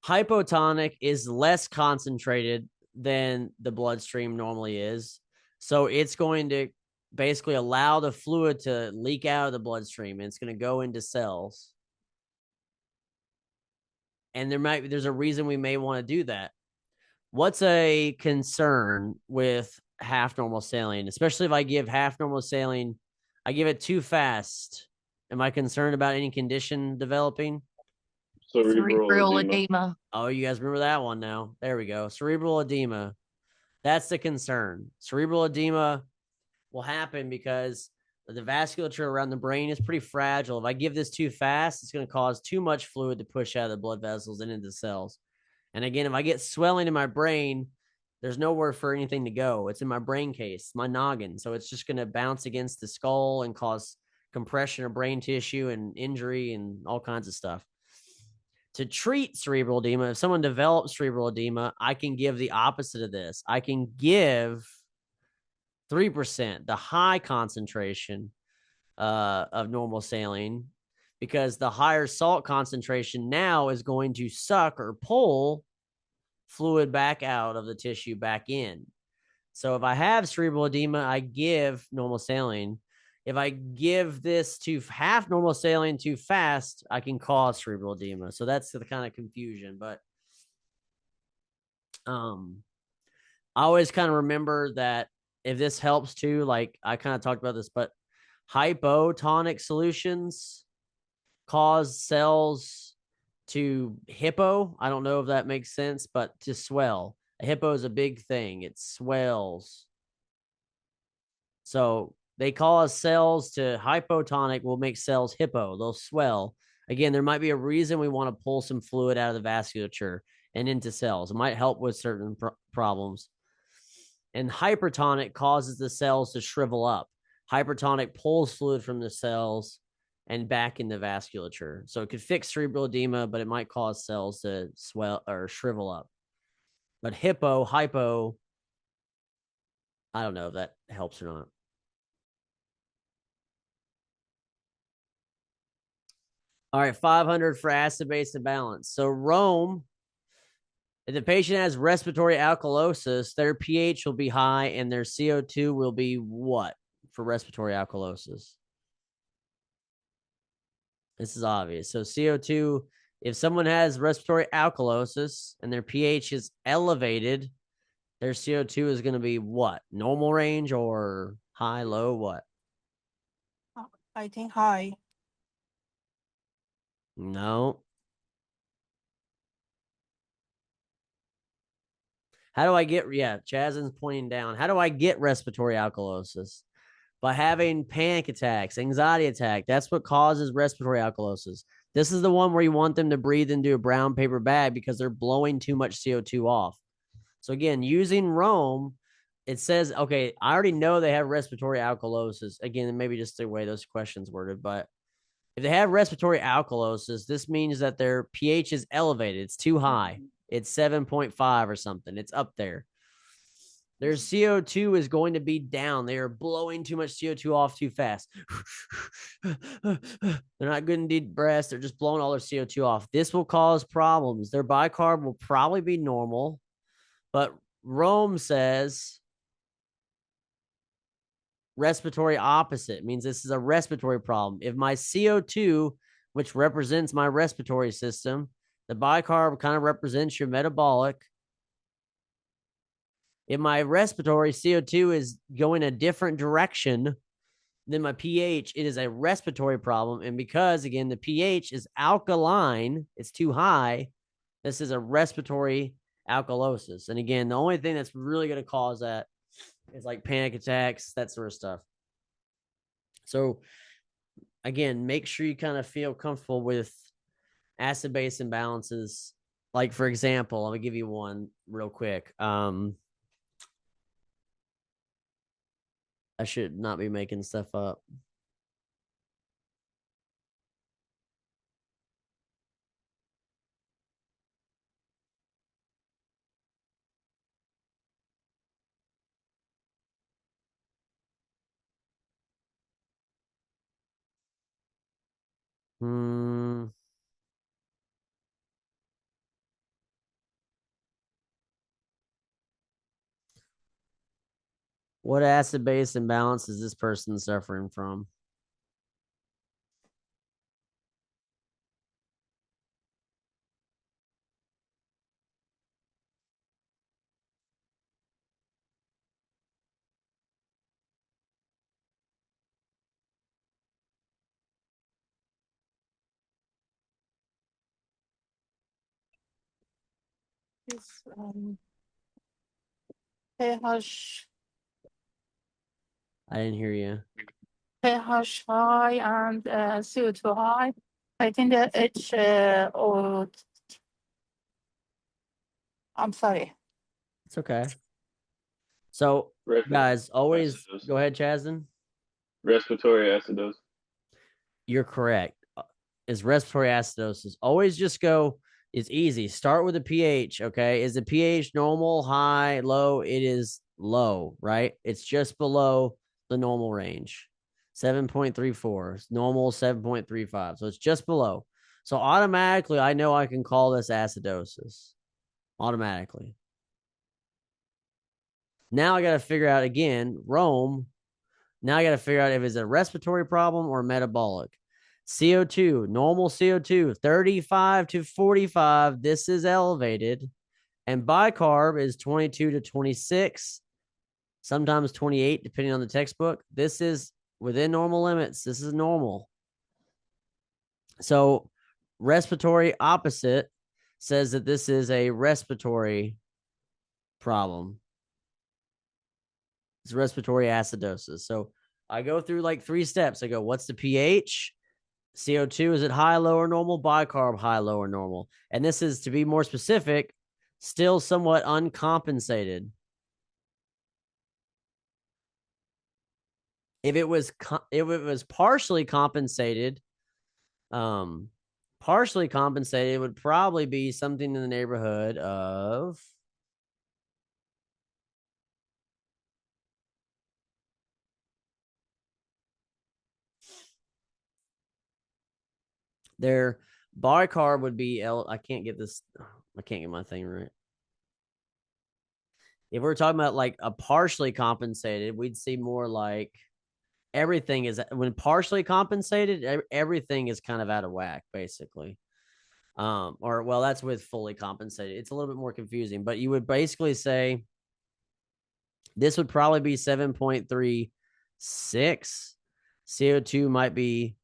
Speaker 1: Hypotonic is less concentrated than the bloodstream normally is. So it's going to basically allow the fluid to leak out of the bloodstream and it's going to go into cells. And there's a reason we may want to do that. What's a concern with half normal saline, especially if I give half normal saline, I give it too fast? Am I concerned about any condition developing?
Speaker 6: Cerebral edema.
Speaker 1: Oh, you guys remember that one now. There we go. Cerebral edema. That's the concern. Cerebral edema will happen because the vasculature around the brain is pretty fragile. If I give this too fast, it's going to cause too much fluid to push out of the blood vessels and into the cells. And again, if I get swelling in my brain, there's nowhere for anything to go. It's in my brain case, my noggin. So it's just going to bounce against the skull and cause compression of brain tissue and injury and all kinds of stuff. To treat cerebral edema, if someone develops cerebral edema, I can give the opposite of this. I can give 3%, the high concentration of normal saline, because the higher salt concentration now is going to suck or pull fluid back out of the tissue back in. So if I have cerebral edema, I give normal saline. if I give this to half normal saline too fast, I can cause cerebral edema. So that's the kind of confusion. But I always kind of remember that if this helps too, like I kind of talked about this, but hypotonic solutions cause cells to hippo. I don't know if that makes sense, but to swell. A hippo is a big thing. It swells. So they cause cells to hypotonic will make cells hippo. They'll swell. Again, there might be a reason we want to pull some fluid out of the vasculature and into cells. It might help with certain problems. And hypertonic causes the cells to shrivel up. Hypertonic pulls fluid from the cells and back in the vasculature. So it could fix cerebral edema, but it might cause cells to swell or shrivel up. But hypo, I don't know if that helps or not. All right, 500 for acid base imbalance. So Rome, if the patient has respiratory alkalosis, their pH will be high and their CO2 will be what for respiratory alkalosis? This is obvious. So CO2, if someone has respiratory alkalosis and their pH is elevated, their CO2 is going to be what? Normal range or high, low, what?
Speaker 4: I think high.
Speaker 1: No. How do I get, Chasden's pointing down. How do I get respiratory alkalosis? By having panic attacks, anxiety attack. That's what causes respiratory alkalosis. This is the one where you want them to breathe into a brown paper bag because they're blowing too much CO2 off. So again, using Rome, it says, okay, I already know they have respiratory alkalosis. Again, maybe just the way those questions worded, but if they have respiratory alkalosis, this means that their pH is elevated. It's too high. It's 7.5 or something. It's up there. Their CO2 is going to be down. They are blowing too much CO2 off too fast. They're not good in deep breaths. They're just blowing all their CO2 off. This will cause problems. Their bicarb will probably be normal, but Rome says respiratory opposite means this is a respiratory problem. If my CO2, which represents my respiratory system, the bicarb kind of represents your metabolic. If my respiratory CO2 is going a different direction than my pH, it is a respiratory problem. And because, again, the pH is alkaline, it's too high, this is a respiratory alkalosis. And again, the only thing that's really going to cause that is like panic attacks, that sort of stuff. So, again, make sure you kind of feel comfortable with acid-base imbalances. Like, for example, I'm going to give you one real quick. I should not be making stuff up. What acid base imbalance is this person suffering from?
Speaker 4: It's pH
Speaker 1: I didn't hear you.
Speaker 4: pH high and CO2 high. I think that I'm sorry.
Speaker 1: It's okay. So, guys, always
Speaker 6: acidosis.
Speaker 1: go ahead, Chasden.
Speaker 6: Respiratory acidosis.
Speaker 1: You're correct. Is respiratory acidosis. Always just go, it's easy. Start with the pH, okay? Is the pH normal, high, low? It is low, right? It's just below the normal range. 7.34. Normal 7.35. So it's just below. So automatically, I know I can call this acidosis. Automatically. Now I got to figure out again, Rome, Now I got to figure out if it's a respiratory problem or metabolic. CO2, normal CO2, 35 to 45. This is elevated. And bicarb is 22 to 26, sometimes 28, depending on the textbook. This is within normal limits. This is normal. So respiratory opposite says that this is a respiratory problem. It's respiratory acidosis. So I go through like 3 steps. I go, what's the pH? CO2, is it high, low, or normal? Bicarb, high, low, or normal. And this is, to be more specific, still somewhat uncompensated. If it was partially compensated, it would probably be something in the neighborhood of their bicarb would be I can't get my thing right. If we're talking about like a partially compensated, we'd see more like everything is, when partially compensated, everything is kind of out of whack, basically. Or well, that's with fully compensated. It's a little bit more confusing, but you would basically say this would probably be 7.36. CO2 might be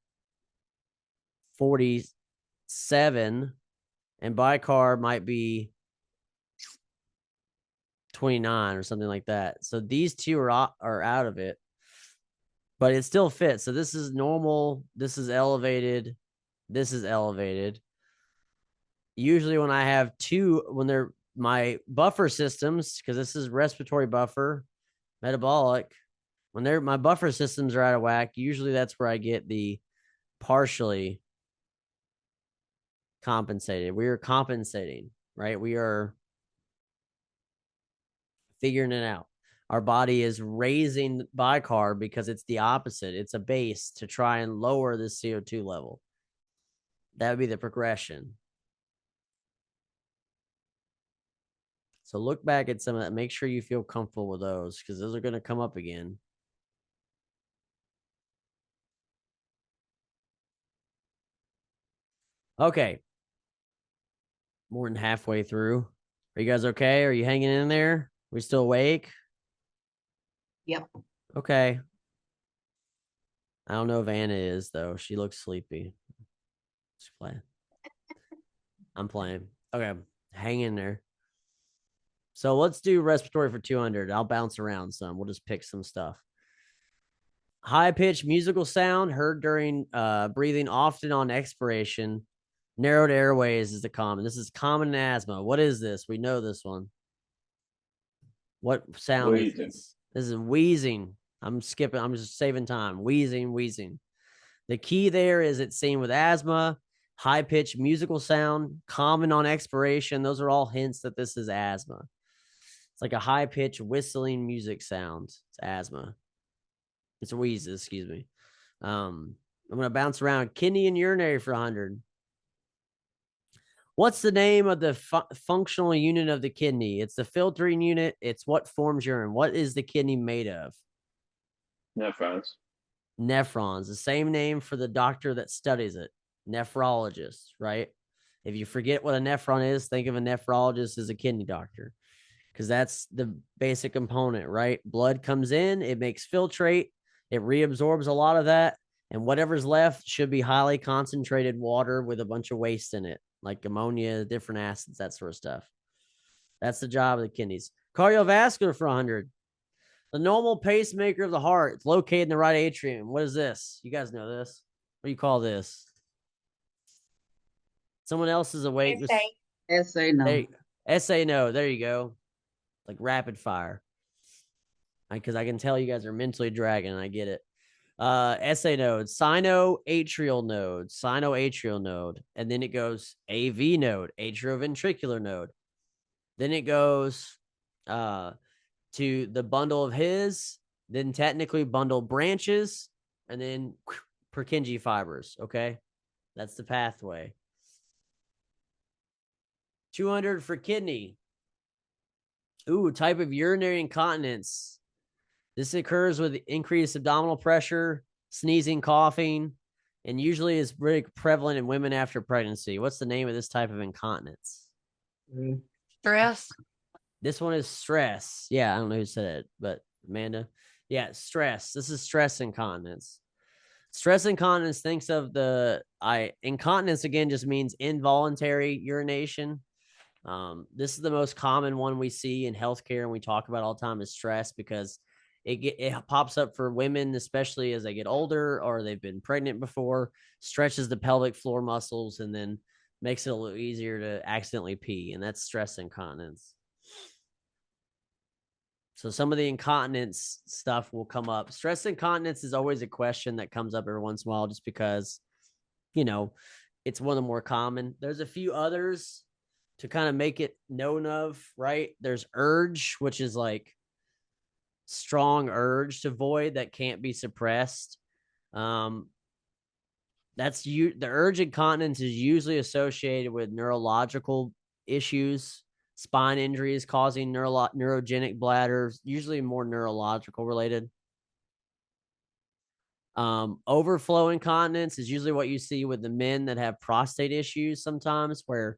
Speaker 1: 47, and bicarb might be 29 or something like that. So these two are out of it, but it still fits. So this is normal. This is elevated. This is elevated. Usually when I have two, when they're my buffer systems, because this is respiratory buffer, metabolic, when my buffer systems are out of whack, usually that's where I get the partially compensated. We are compensating, right? We are figuring it out. Our body is raising bicarb because it's the opposite. It's a base to try and lower the CO2 level. That would be the progression. So look back at some of that. Make sure you feel comfortable with those, because those are going to come up again. Okay. More than halfway through. Are you guys okay? Are you hanging in there? We still awake?
Speaker 5: Yep.
Speaker 1: Okay. I don't know if Anna is, though. She looks sleepy. She's playing. I'm playing. Okay. Hang in there. So let's do respiratory for 200. I'll bounce around some. We'll just pick some stuff. High-pitched musical sound heard during breathing, often on expiration. Narrowed airways is the common. This is common in asthma. What is this? We know this one. What sound is this? This is wheezing. I'm skipping. I'm just saving time. Wheezing. The key there is it's seen with asthma, high-pitched musical sound, common on expiration. Those are all hints that this is asthma. It's like a high-pitched whistling music sound. It's asthma. It's a wheeze, excuse me. I'm going to bounce around. Kidney and urinary for 100. What's the name of the functional unit of the kidney? It's the filtering unit. It's what forms urine. What is the kidney made of?
Speaker 6: Nephrons.
Speaker 1: Nephrons. The same name for the doctor that studies it. Nephrologist, right? If you forget what a nephron is, think of a nephrologist as a kidney doctor, because that's the basic component, right? Blood comes in, it makes filtrate, it reabsorbs a lot of that, and whatever's left should be highly concentrated water with a bunch of waste in it, like ammonia, different acids, that sort of stuff. That's the job of the kidneys. Cardiovascular for 100. The normal pacemaker of the heart. It's located in the right atrium. What is this? You guys know this. What do you call this? Someone else is awake.
Speaker 5: SA no.
Speaker 1: SA no. There you go. Like rapid fire. Because I can tell you guys are mentally dragging. I get it. SA node, sinoatrial node, and then it goes AV node, atrioventricular node. Then it goes to the bundle of His, then technically bundle branches, and then Purkinje fibers. Okay, that's the pathway. 200 for kidney. Ooh, type of urinary incontinence. This occurs with increased abdominal pressure, sneezing, coughing, and usually is very prevalent in women after pregnancy. What's the name of this type of incontinence?
Speaker 3: Stress.
Speaker 1: This one is stress. Yeah, I don't know who said it, but Amanda. Yeah, stress. This is stress incontinence. Stress incontinence thinks of incontinence again just means involuntary urination. This is the most common one we see in healthcare and we talk about all the time is stress because it pops up for women, especially as they get older or they've been pregnant before, stretches the pelvic floor muscles and then makes it a little easier to accidentally pee. And that's stress incontinence. So some of the incontinence stuff will come up. Stress incontinence is always a question that comes up every once in a while just because, it's one of the more common. There's a few others to kind of make it known of, right? There's urge, which is like strong urge to void that can't be suppressed. The urge incontinence is usually associated with neurological issues, spine injuries causing neurogenic bladders, usually more neurological related. Overflow incontinence is usually what you see with the men that have prostate issues sometimes, where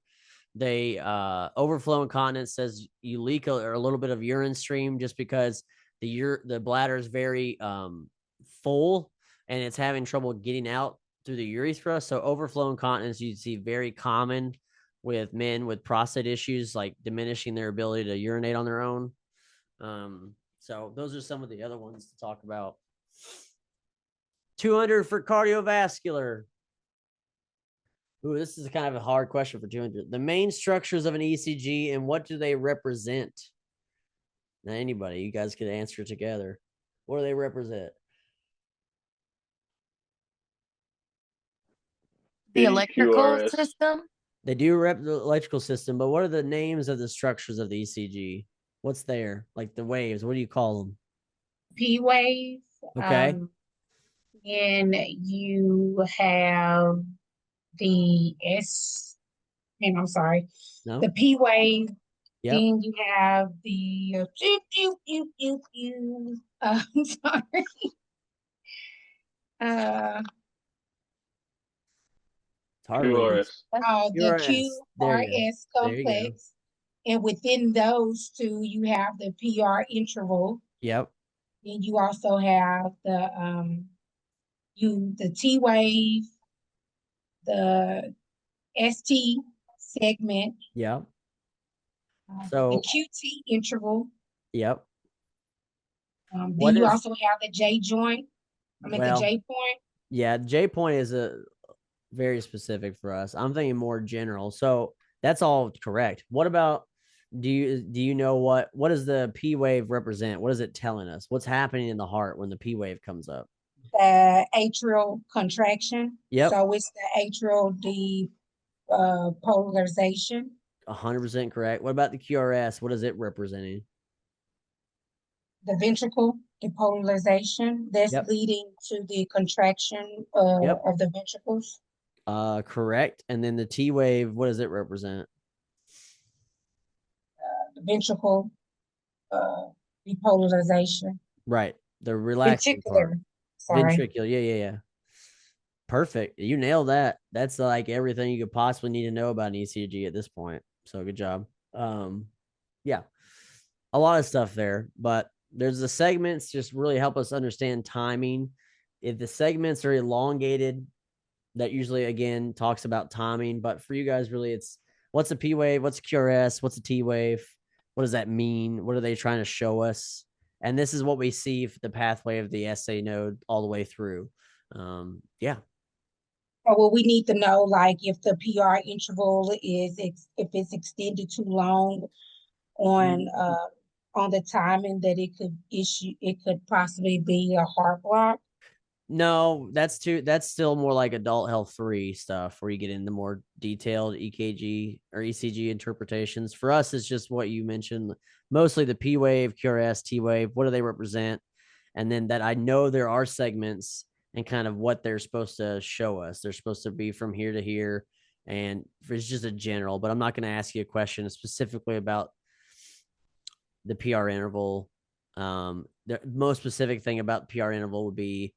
Speaker 1: they overflow incontinence says you leak a little bit of urine stream just because the bladder is very full and it's having trouble getting out through the urethra. So overflow incontinence you see very common with men with prostate issues, like diminishing their ability to urinate on their own. So those are some of the other ones to talk about. 200 for cardiovascular. Ooh, this is kind of a hard question for 200. The main structures of an ECG and what do they represent? Now, anybody, you guys could answer together. What do they represent?
Speaker 3: The electrical
Speaker 6: QRS.
Speaker 3: system.
Speaker 1: They do rep the electrical system, but what are the names of the structures of the ECG? What's there? Like the waves, what do you call them?
Speaker 7: P wave.
Speaker 1: Okay.
Speaker 7: And you have the
Speaker 1: No.
Speaker 7: the P wave.
Speaker 1: Yep.
Speaker 7: Then you have the I'm sorry.
Speaker 1: It's hard when
Speaker 6: QRS.
Speaker 7: The
Speaker 1: QRS. There you go.
Speaker 7: QRS
Speaker 1: There you go.
Speaker 7: complex. And within those two, you have the PR interval.
Speaker 1: Yep.
Speaker 7: Then you also have the T wave, the ST segment,
Speaker 1: Yep.
Speaker 7: the
Speaker 1: So
Speaker 7: QT interval.
Speaker 1: yep.
Speaker 7: Then you also have the J joint. The J point.
Speaker 1: Yeah, J point is a very specific for us. I'm thinking more general. So that's all correct. What about do you know what does the P wave represent? What is it telling us? What's happening in the heart when the P wave comes up?
Speaker 7: The atrial contraction.
Speaker 1: Yep.
Speaker 7: So it's the atrial depolarization.
Speaker 1: 100% correct. What about the QRS? What is it representing?
Speaker 7: The ventricle depolarization. That's leading to the contraction of the ventricles.
Speaker 1: Correct. And then the T wave, what does it represent?
Speaker 7: The ventricle depolarization.
Speaker 1: Right. The relaxing part. Ventricular. Yeah. Perfect. You nailed that. That's like everything you could possibly need to know about an ECG at this point. So good job. Yeah, a lot of stuff there, but there's the segments just really help us understand timing. If the segments are elongated, that usually again talks about timing. But for you guys, really, it's what's a P wave, what's a QRS, what's a T wave, what does that mean? What are they trying to show us? And this is what we see for the pathway of the SA node all the way through. Yeah.
Speaker 7: Well, we need to know, like, if the PR interval if it's extended too long on the timing that it could possibly be a heart block.
Speaker 1: No, that's still more like adult health 3 stuff where you get into more detailed EKG or ECG interpretations. For us, it's just what you mentioned, mostly the P wave, QRS, T wave. What do they represent? And then that I know there are segments and kind of what they're supposed to show us. They're supposed to be from here to here. And it's just a general, but I'm not going to ask you a question specifically about the PR interval The most specific thing about PR interval would be,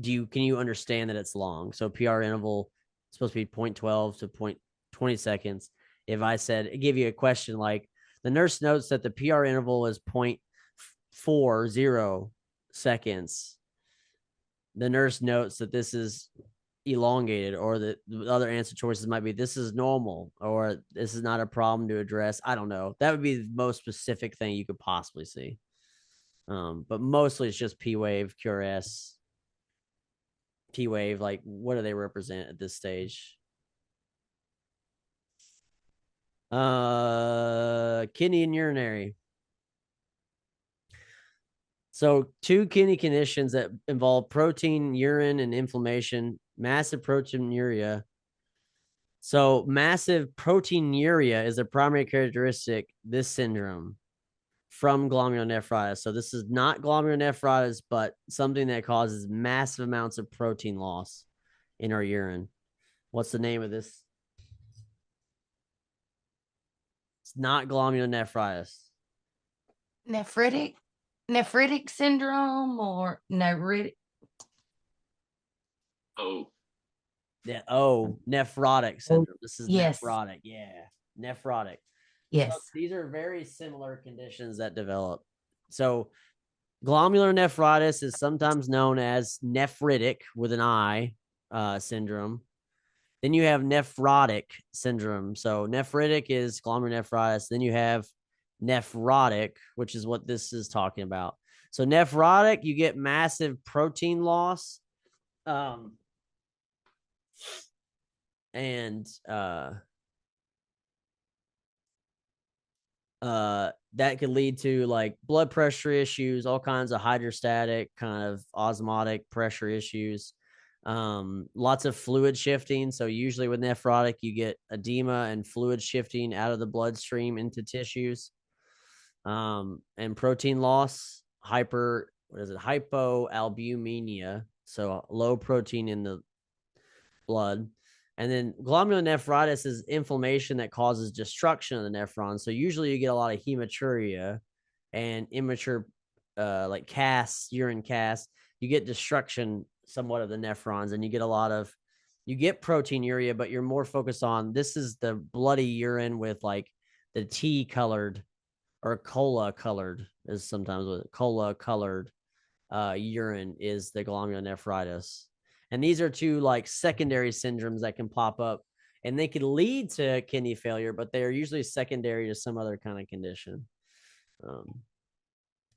Speaker 1: can you understand that it's long? So PR interval is supposed to be 0.12 to 0.20 seconds. If I give you a question like, the nurse notes that the PR interval is 0.40 seconds, the nurse notes that this is elongated, or the other answer choices might be, this is normal, or this is not a problem to address. I don't know. That would be the most specific thing you could possibly see. But mostly it's just P wave, QRS, T wave. Like, what do they represent at this stage? Kidney and urinary. So 2 kidney conditions that involve protein, urine, and inflammation. Massive proteinuria. So massive proteinuria is a primary characteristic, this syndrome, from glomerulonephritis. So this is not glomerulonephritis, but something that causes massive amounts of protein loss in our urine. What's the name of this? It's not glomerulonephritis.
Speaker 3: Nephritic syndrome or nephritic.
Speaker 6: Oh,
Speaker 1: Yeah. Oh, nephrotic syndrome. This is
Speaker 3: Yes.
Speaker 1: nephrotic. Yeah. Nephrotic.
Speaker 3: Yes.
Speaker 1: So these are very similar conditions that develop. So glomerulonephritis is sometimes known as nephritic with an I syndrome. Then you have nephrotic syndrome. So nephritic is glomerulonephritis. Then you have nephrotic, which is what this is talking about. So nephrotic, you get massive protein loss. And that could lead to like blood pressure issues, all kinds of hydrostatic kind of osmotic pressure issues, lots of fluid shifting. So usually with nephrotic, you get edema and fluid shifting out of the bloodstream into tissues, and protein loss, hypoalbuminemia. So low protein in the blood. And then glomerulonephritis is inflammation that causes destruction of the nephrons. So usually you get a lot of hematuria and immature, like urine casts. You get destruction somewhat of the nephrons, and you get proteinuria, but you're more focused on, this is the bloody urine with like the tea colored or cola colored, is sometimes with cola colored urine is the glomerulonephritis. And these are 2 like secondary syndromes that can pop up, and they could lead to kidney failure, but they are usually secondary to some other kind of condition.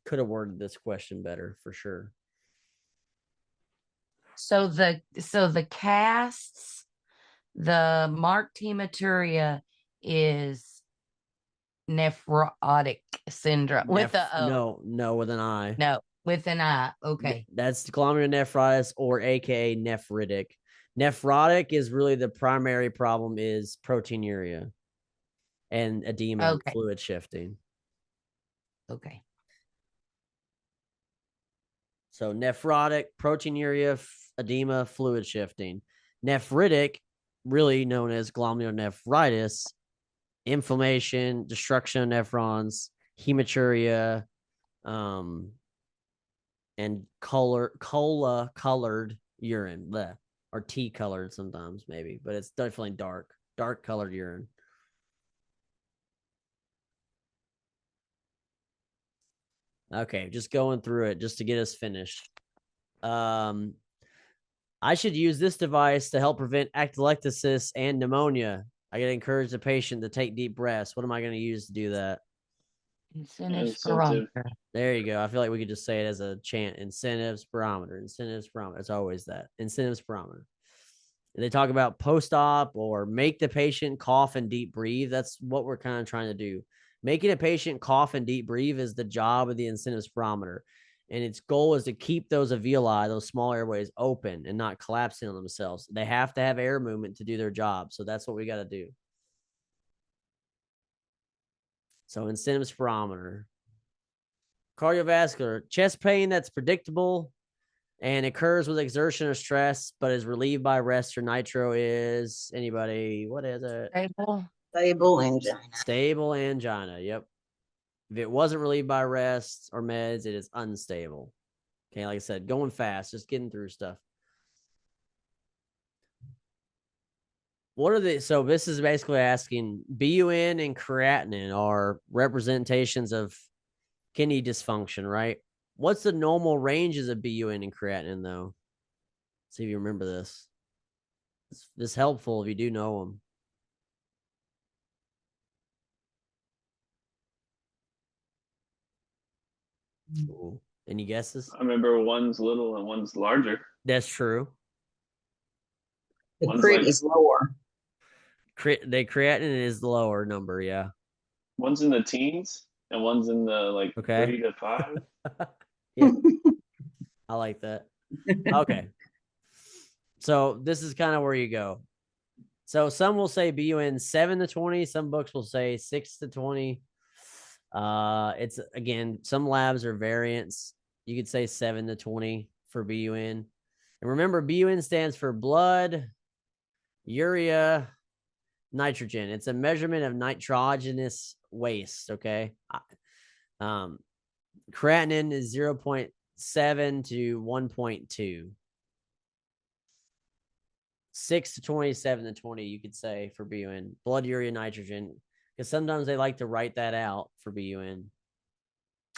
Speaker 1: Could have worded this question better for sure.
Speaker 3: So the casts, the marked hematuria is nephrotic syndrome with the O.
Speaker 1: No, with an I.
Speaker 3: No, with an I. Okay.
Speaker 1: That's glomerulonephritis, or AKA nephritic. Nephrotic is really the primary problem, is proteinuria and edema, and fluid shifting.
Speaker 3: Okay.
Speaker 1: So nephrotic, proteinuria, edema, fluid shifting. Nephritic, really known as glomerulonephritis, inflammation, destruction of nephrons, hematuria, and cola colored urine, or tea colored sometimes maybe, but it's definitely dark colored urine. Okay, just going through it just to get us finished. I should use this device to help prevent atelectasis and pneumonia. I gotta encourage the patient to take deep breaths. What am I going to use to do that?
Speaker 3: Incentive spirometer.
Speaker 1: There you go. I feel like we could just say it as a chant: incentive spirometer, incentive spirometer. It's always that, incentive spirometer. And they talk about post-op or make the patient cough and deep breathe. That's what we're kind of trying to do. Making a patient cough and deep breathe is the job of the incentive spirometer. And its goal is to keep those alveoli, those small airways, open and not collapsing on themselves. They have to have air movement to do their job. So that's what we got to do. So incentive spirometer. Cardiovascular, chest pain that's predictable and occurs with exertion or stress, but is relieved by rest or nitro, is anybody? What is it?
Speaker 3: Stable.
Speaker 5: Stable angina.
Speaker 1: Stable angina. Yep. If it wasn't relieved by rest or meds, it is unstable. Okay, like I said, going fast, just getting through stuff. What are the, so this is basically asking, BUN and creatinine are representations of kidney dysfunction, right? What's the normal ranges of BUN and creatinine, though? See if you remember this. This is helpful if you do know them. Ooh. Any guesses?
Speaker 6: I remember one's little and one's larger.
Speaker 1: That's true.
Speaker 5: The
Speaker 6: One's
Speaker 5: crit
Speaker 6: like-
Speaker 5: is lower.
Speaker 1: The creatinine is the lower number, yeah.
Speaker 6: One's in the teens and one's in the like
Speaker 1: Okay.
Speaker 6: 3 to 5.
Speaker 1: Yeah. I like that. Okay. So this is kind of where you go. So some will say BUN 7 to 20. Some books will say 6 to 20. It's, again, some labs are variants. You could say 7 to 20 for BUN. And remember, BUN stands for blood, urea, nitrogen. It's a measurement of nitrogenous waste, okay? Creatinine is 0.7 to 1.2. 6 to 20, 7 to 20, you could say for BUN. Blood, urea, nitrogen. Because sometimes they like to write that out for BUN.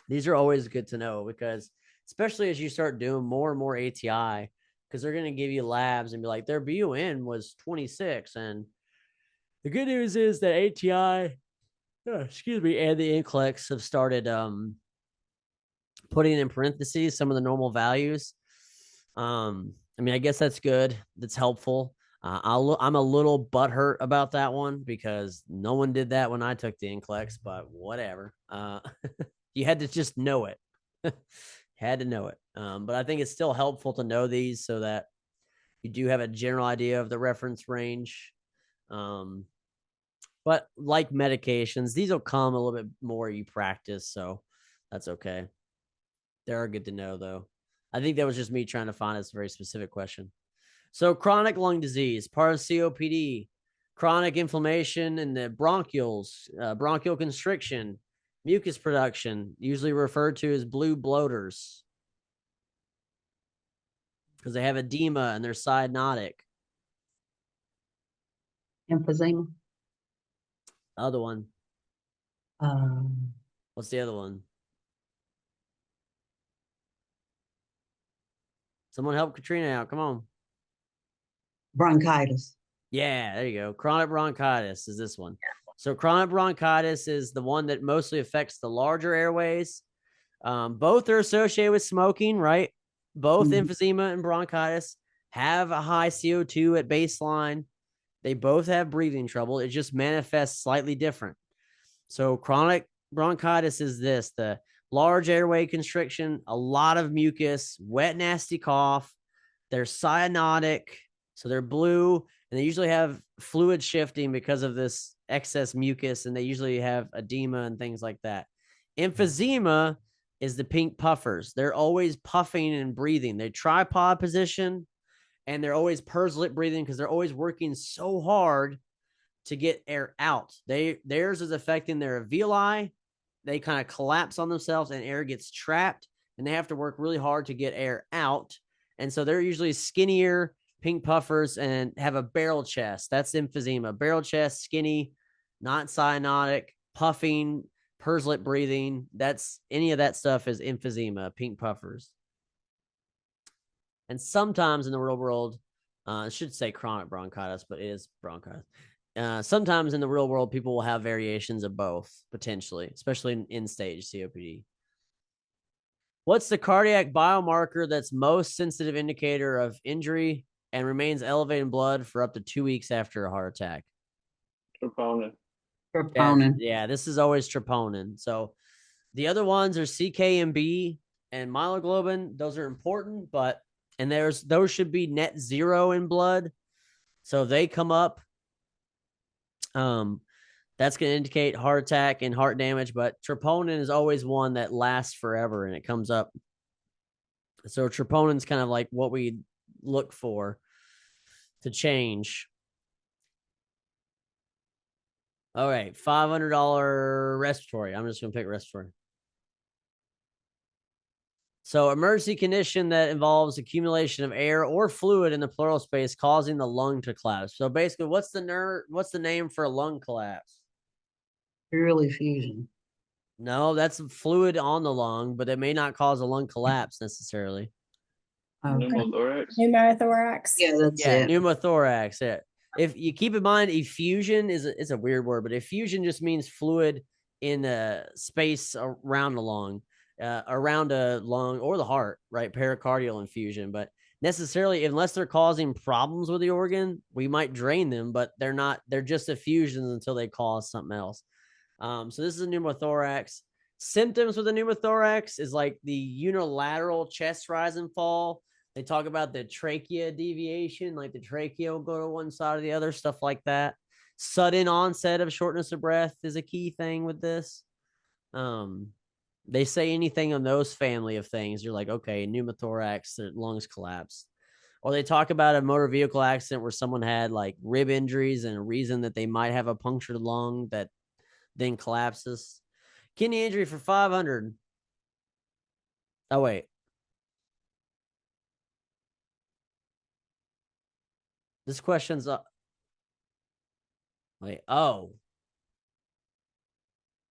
Speaker 1: These are always good to know because, especially as you start doing more and more ATI, because they're going to give you labs and be like, their BUN was 26. And the good news is that ATI, and the NCLEX have started putting in parentheses some of the normal values. I mean, I guess that's good. That's helpful. I'm a little butthurt about that one because no one did that when I took the NCLEX, but whatever. You had to just know it. Had to know it. But I think it's still helpful to know these so that you do have a general idea of the reference range. But like medications, these will come a little bit more you practice, so that's okay. They are good to know, though. I think that was just me trying to find this very specific question. So chronic lung disease, part of COPD, chronic inflammation in the bronchioles, bronchial constriction, mucus production, usually referred to as blue bloaters because they have edema and they're cyanotic.
Speaker 5: Emphysema.
Speaker 1: Other one.
Speaker 5: Um,
Speaker 1: What's the other one? Someone help Katrina out. Come on.
Speaker 5: bronchitis.
Speaker 1: Yeah, there you go. Chronic bronchitis is this one. So chronic bronchitis is the one that mostly affects the larger airways. Both are associated with smoking, right? Both emphysema and bronchitis have a high CO2 at baseline. They both have breathing trouble. It just manifests slightly different. So chronic bronchitis is this: the large airway constriction, a lot of mucus, wet, nasty cough. They're cyanotic, so they're blue, and they usually have fluid shifting because of this excess mucus, and they usually have edema and things like that. Emphysema is the pink puffers. They're always puffing and breathing. They tripod position, and they're always pursed lip breathing because they're always working so hard to get air out. Theirs is affecting their alveoli. They kind of collapse on themselves and air gets trapped, and they have to work really hard to get air out. And so they're usually skinnier, pink puffers, and have a barrel chest. That's emphysema. Barrel chest, skinny, not cyanotic, puffing, pursed lip breathing. That's any of that stuff is emphysema, pink puffers. And sometimes in the real world, I should say chronic bronchitis, but it is bronchitis. Sometimes in the real world, people will have variations of both, potentially, especially in end-stage COPD. What's the cardiac biomarker that's most sensitive indicator of injury and remains elevated in blood for up to 2 weeks after a heart attack?
Speaker 6: Troponin.
Speaker 5: Troponin.
Speaker 1: Yeah, this is always troponin. So the other ones are CKMB and myoglobin. Those are important, but those should be net zero in blood. So if they come up, that's going to indicate heart attack and heart damage, but troponin is always one that lasts forever and it comes up. So troponin is kind of like what we look for to change. All right, $500 respiratory. I'm just gonna pick respiratory. So, emergency condition that involves accumulation of air or fluid in the pleural space causing the lung to collapse. So, basically, what's the name for a lung collapse?
Speaker 5: Pleural effusion.
Speaker 1: No, that's fluid on the lung, but it may not cause a lung collapse necessarily.
Speaker 5: Okay.
Speaker 6: Pneumothorax.
Speaker 2: Pneumothorax.
Speaker 5: Yeah, that's
Speaker 1: Yeah,
Speaker 5: it.
Speaker 1: pneumothorax. Yeah. If you keep in mind, effusion is a weird word, but effusion just means fluid in a space around the lung, around a lung or the heart, right? Pericardial infusion. But necessarily, unless they're causing problems with the organ, we might drain them, but they're not. They're just effusions until they cause something else. So this is a pneumothorax. Symptoms with a pneumothorax is like the unilateral chest rise and fall. They talk about the trachea deviation, like the trachea will go to one side or the other, stuff like that. Sudden onset of shortness of breath is a key thing with this. They say anything on those family of things, you're like, okay, pneumothorax, their lungs collapse. Or they talk about a motor vehicle accident where someone had like rib injuries and a reason that they might have a punctured lung that then collapses. Kidney injury for 500. Oh, wait. This question's up. Wait, oh.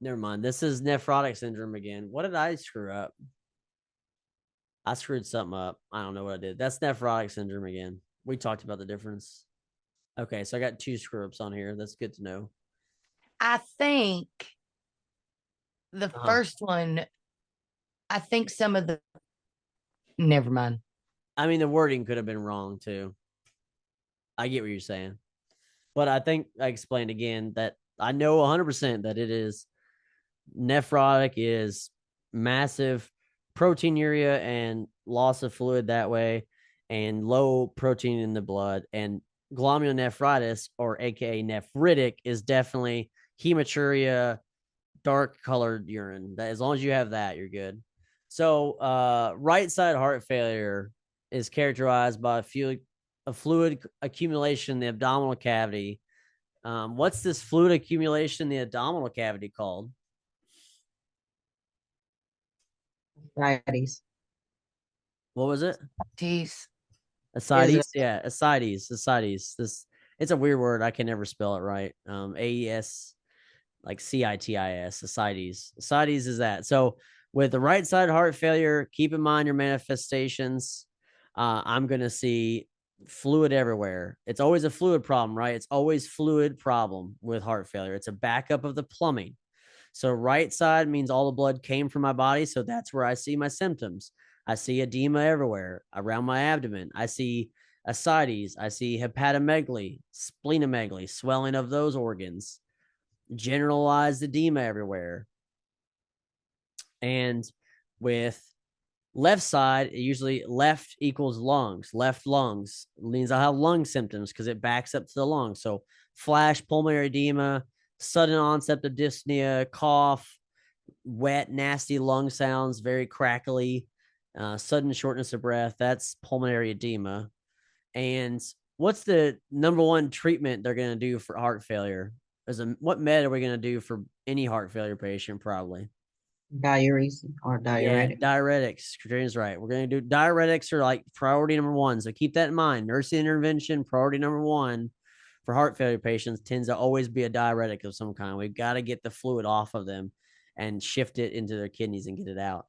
Speaker 1: Never mind. This is nephrotic syndrome again. What did I screw up? I screwed something up. I don't know what I did. That's nephrotic syndrome again. We talked about the difference. Okay, so I got 2 screw ups on here. That's good to know.
Speaker 3: I think the first one, I think some of the, never mind.
Speaker 1: I mean, the wording could have been wrong too. I get what you're saying. But I think I explained again that I know 100% that it is nephrotic is massive proteinuria and loss of fluid that way, and low protein in the blood. And glomerulonephritis, or aka nephritic, is definitely hematuria, dark colored urine. That as long as you have that, you're good. So right side heart failure is characterized by a fluid accumulation in the abdominal cavity. What's this fluid accumulation in the abdominal cavity called?
Speaker 5: Ascites.
Speaker 1: What was it?
Speaker 3: Jeez.
Speaker 1: Ascites. Yeah, ascites. This, it's a weird word. I can never spell it right. AES, like CITIS. Ascites. Ascites is that. So with the right side heart failure, keep in mind your manifestations. I'm gonna see fluid everywhere. It's always a fluid problem, right? It's always fluid problem with heart failure. It's a backup of the plumbing. So right side means all the blood came from my body. So that's where I see my symptoms. I see edema everywhere around my abdomen. I see ascites. I see hepatomegaly, splenomegaly, swelling of those organs, generalized edema everywhere. And with left side, usually left equals lungs. Left lungs means I have lung symptoms because it backs up to the lungs. So flash pulmonary edema, sudden onset of dyspnea, cough, wet, nasty lung sounds, very crackly, sudden shortness of breath. That's pulmonary edema. And what's the number one treatment they're going to do for heart failure? What med are we going to do for any heart failure patient? Probably
Speaker 5: Diuresis or diuretic.
Speaker 1: Yeah, diuretics. Katrina's right. We're going to do diuretics are like priority number 1. So keep that in mind. Nursing intervention, priority number 1 for heart failure patients tends to always be a diuretic of some kind. We've got to get the fluid off of them and shift it into their kidneys and get it out.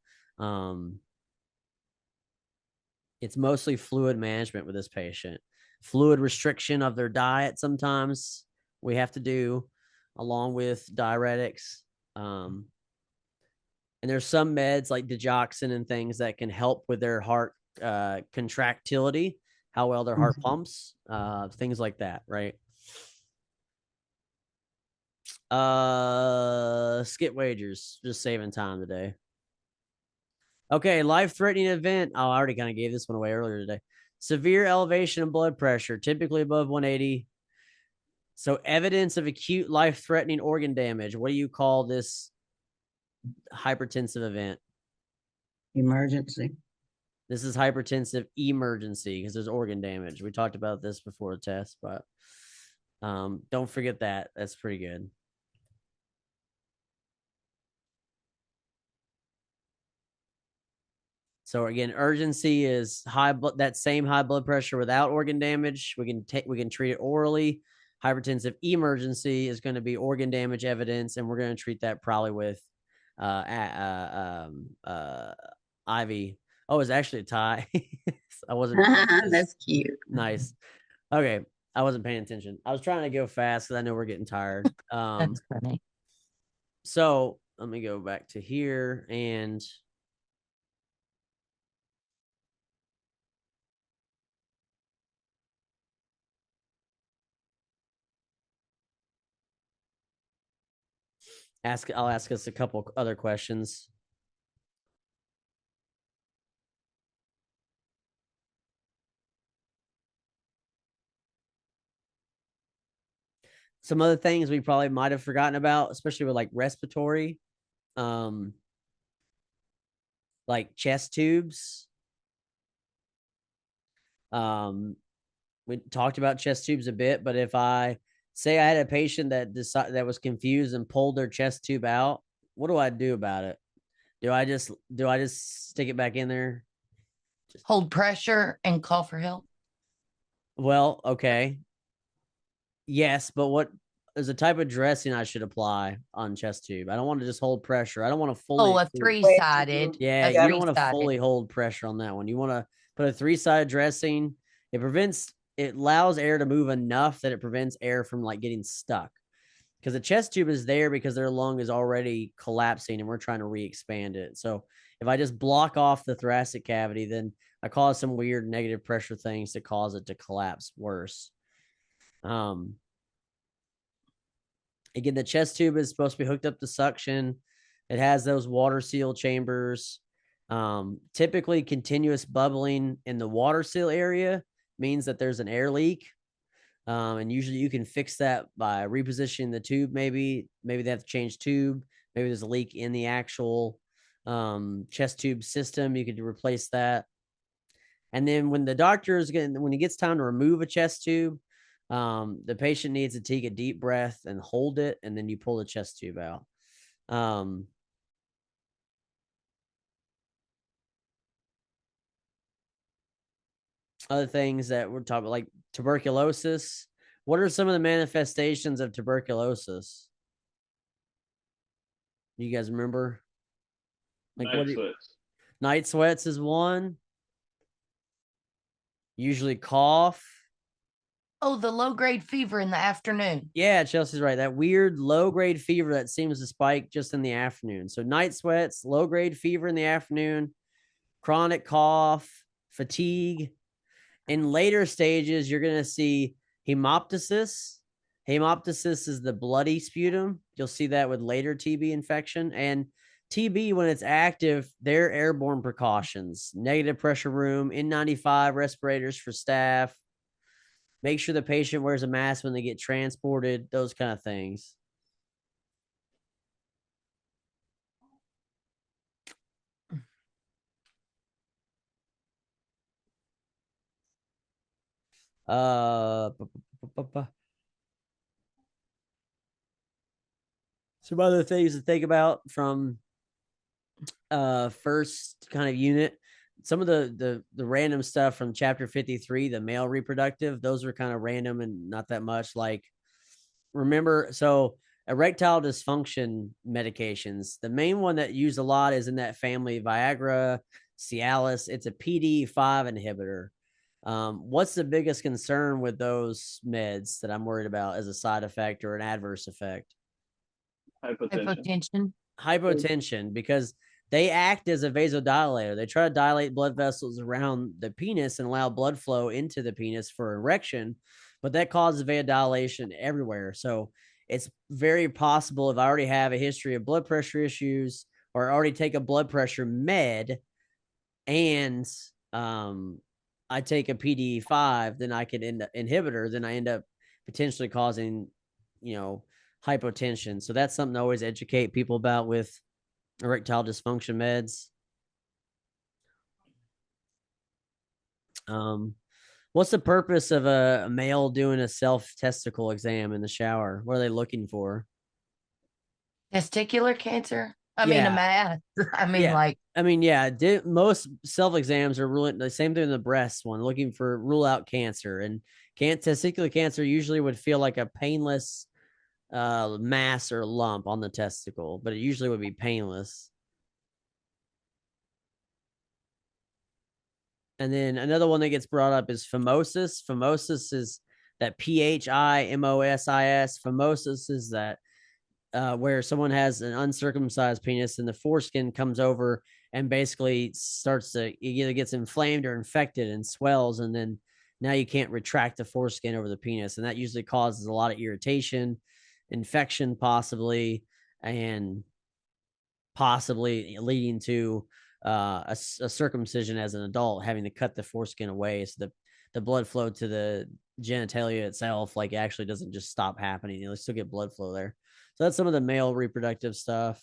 Speaker 1: It's mostly fluid management with this patient. Fluid restriction of their diet sometimes we have to do along with diuretics. And there's some meds like digoxin and things that can help with their heart contractility, how well their heart pumps, things like that, right? Skip wagers, just saving time today. Okay, life-threatening event. Oh, I already kind of gave this one away earlier today. Severe elevation of blood pressure, typically above 180. So evidence of acute life-threatening organ damage. What do you call this hypertensive event?
Speaker 5: Emergency.
Speaker 1: This is hypertensive emergency because there's organ damage. We talked about this before the test, but don't forget that. That's pretty good. So again, urgency is that same high blood pressure without organ damage. We can treat it orally. Hypertensive emergency is going to be organ damage evidence, and we're going to treat that probably with IV. Oh, it's actually a tie. I wasn't.
Speaker 5: That's cute.
Speaker 1: Nice. Okay, I wasn't paying attention. I was trying to go fast because I know we're getting tired.
Speaker 3: That's funny.
Speaker 1: So let me go back to here and. I'll ask us a couple other questions. Some other things we probably might have forgotten about, especially with like respiratory, like chest tubes. We talked about chest tubes a bit, but if I say I had a patient that was confused and pulled their chest tube out, what do I do about it? Do I just stick it back in there?
Speaker 3: Hold pressure and call for help.
Speaker 1: Well, okay. Yes, but what there's a type of dressing I should apply on chest tube. I don't want to just hold pressure. I don't want to fully.
Speaker 3: Oh, a three-sided.
Speaker 1: Yeah,
Speaker 3: a
Speaker 1: you don't want to
Speaker 3: three-sided.
Speaker 1: fully hold pressure on that one. You want to put a 3-sided dressing. It allows air to move enough that it prevents air from like getting stuck. Because the chest tube is there because their lung is already collapsing and we're trying to re-expand it. So if I just block off the thoracic cavity, then I cause some weird negative pressure things to cause it to collapse worse. Again, the chest tube is supposed to be hooked up to suction. It has those water seal chambers. Typically, continuous bubbling in the water seal area means that there's an air leak. And usually you can fix that by repositioning the tube. Maybe they have to change tube. Maybe there's a leak in the actual chest tube system. You could replace that. And then when when it gets time to remove a chest tube, the patient needs to take a deep breath and hold it, and then you pull the chest tube out. Other things that we're talking about, like tuberculosis. What are some of the manifestations of tuberculosis? You guys remember? Like
Speaker 6: Night sweats.
Speaker 1: Night sweats is one. Usually cough.
Speaker 3: Oh, the low-grade fever in the afternoon.
Speaker 1: Yeah, Chelsea's right. That weird low-grade fever that seems to spike just in the afternoon. So night sweats, low-grade fever in the afternoon, chronic cough, fatigue. In later stages, you're going to see hemoptysis. Hemoptysis is the bloody sputum. You'll see that with later TB infection. And TB, when it's active, they're airborne precautions. Negative pressure room, N95 respirators for staff. Make sure the patient wears a mask when they get transported, those kind of things. Some other things to think about from first kind of unit. Some of the random stuff from chapter 53, the male reproductive, those are kind of random and not that much. Like, remember, so erectile dysfunction medications, the main one that used a lot is in that family, Viagra, Cialis. It's a PD5 inhibitor. What's the biggest concern with those meds that I'm worried about as a side effect or an adverse effect?
Speaker 6: Hypotension.
Speaker 1: Hypotension, because they act as a vasodilator. They try to dilate blood vessels around the penis and allow blood flow into the penis for erection, but that causes vasodilation everywhere. So it's very possible if I already have a history of blood pressure issues or already take a blood pressure med and I take a PD5, then I could end up inhibitor, then I end up potentially causing, hypotension. So that's something to always educate people about with erectile dysfunction meds. What's the purpose of a male doing a self-testicle exam in the shower? What are they looking for?
Speaker 3: Testicular cancer. I mean, a
Speaker 1: Yeah.
Speaker 3: math. I mean,
Speaker 1: Yeah.
Speaker 3: like,
Speaker 1: I mean, yeah, most self exams are ruling the same thing in the breast one, looking for rule out cancer, and testicular cancer usually would feel like a painless mass or lump on the testicle, but it usually would be painless. And then another one that gets brought up is phimosis. Phimosis is that phimosis. Phimosis is that where someone has an uncircumcised penis and the foreskin comes over and basically starts to, it either gets inflamed or infected and swells, and then now you can't retract the foreskin over the penis, and that usually causes a lot of irritation, infection possibly, and possibly leading to a circumcision as an adult, having to cut the foreskin away so the blood flow to the genitalia itself like actually doesn't just stop happening. You still get blood flow there. So that's some of the male reproductive stuff.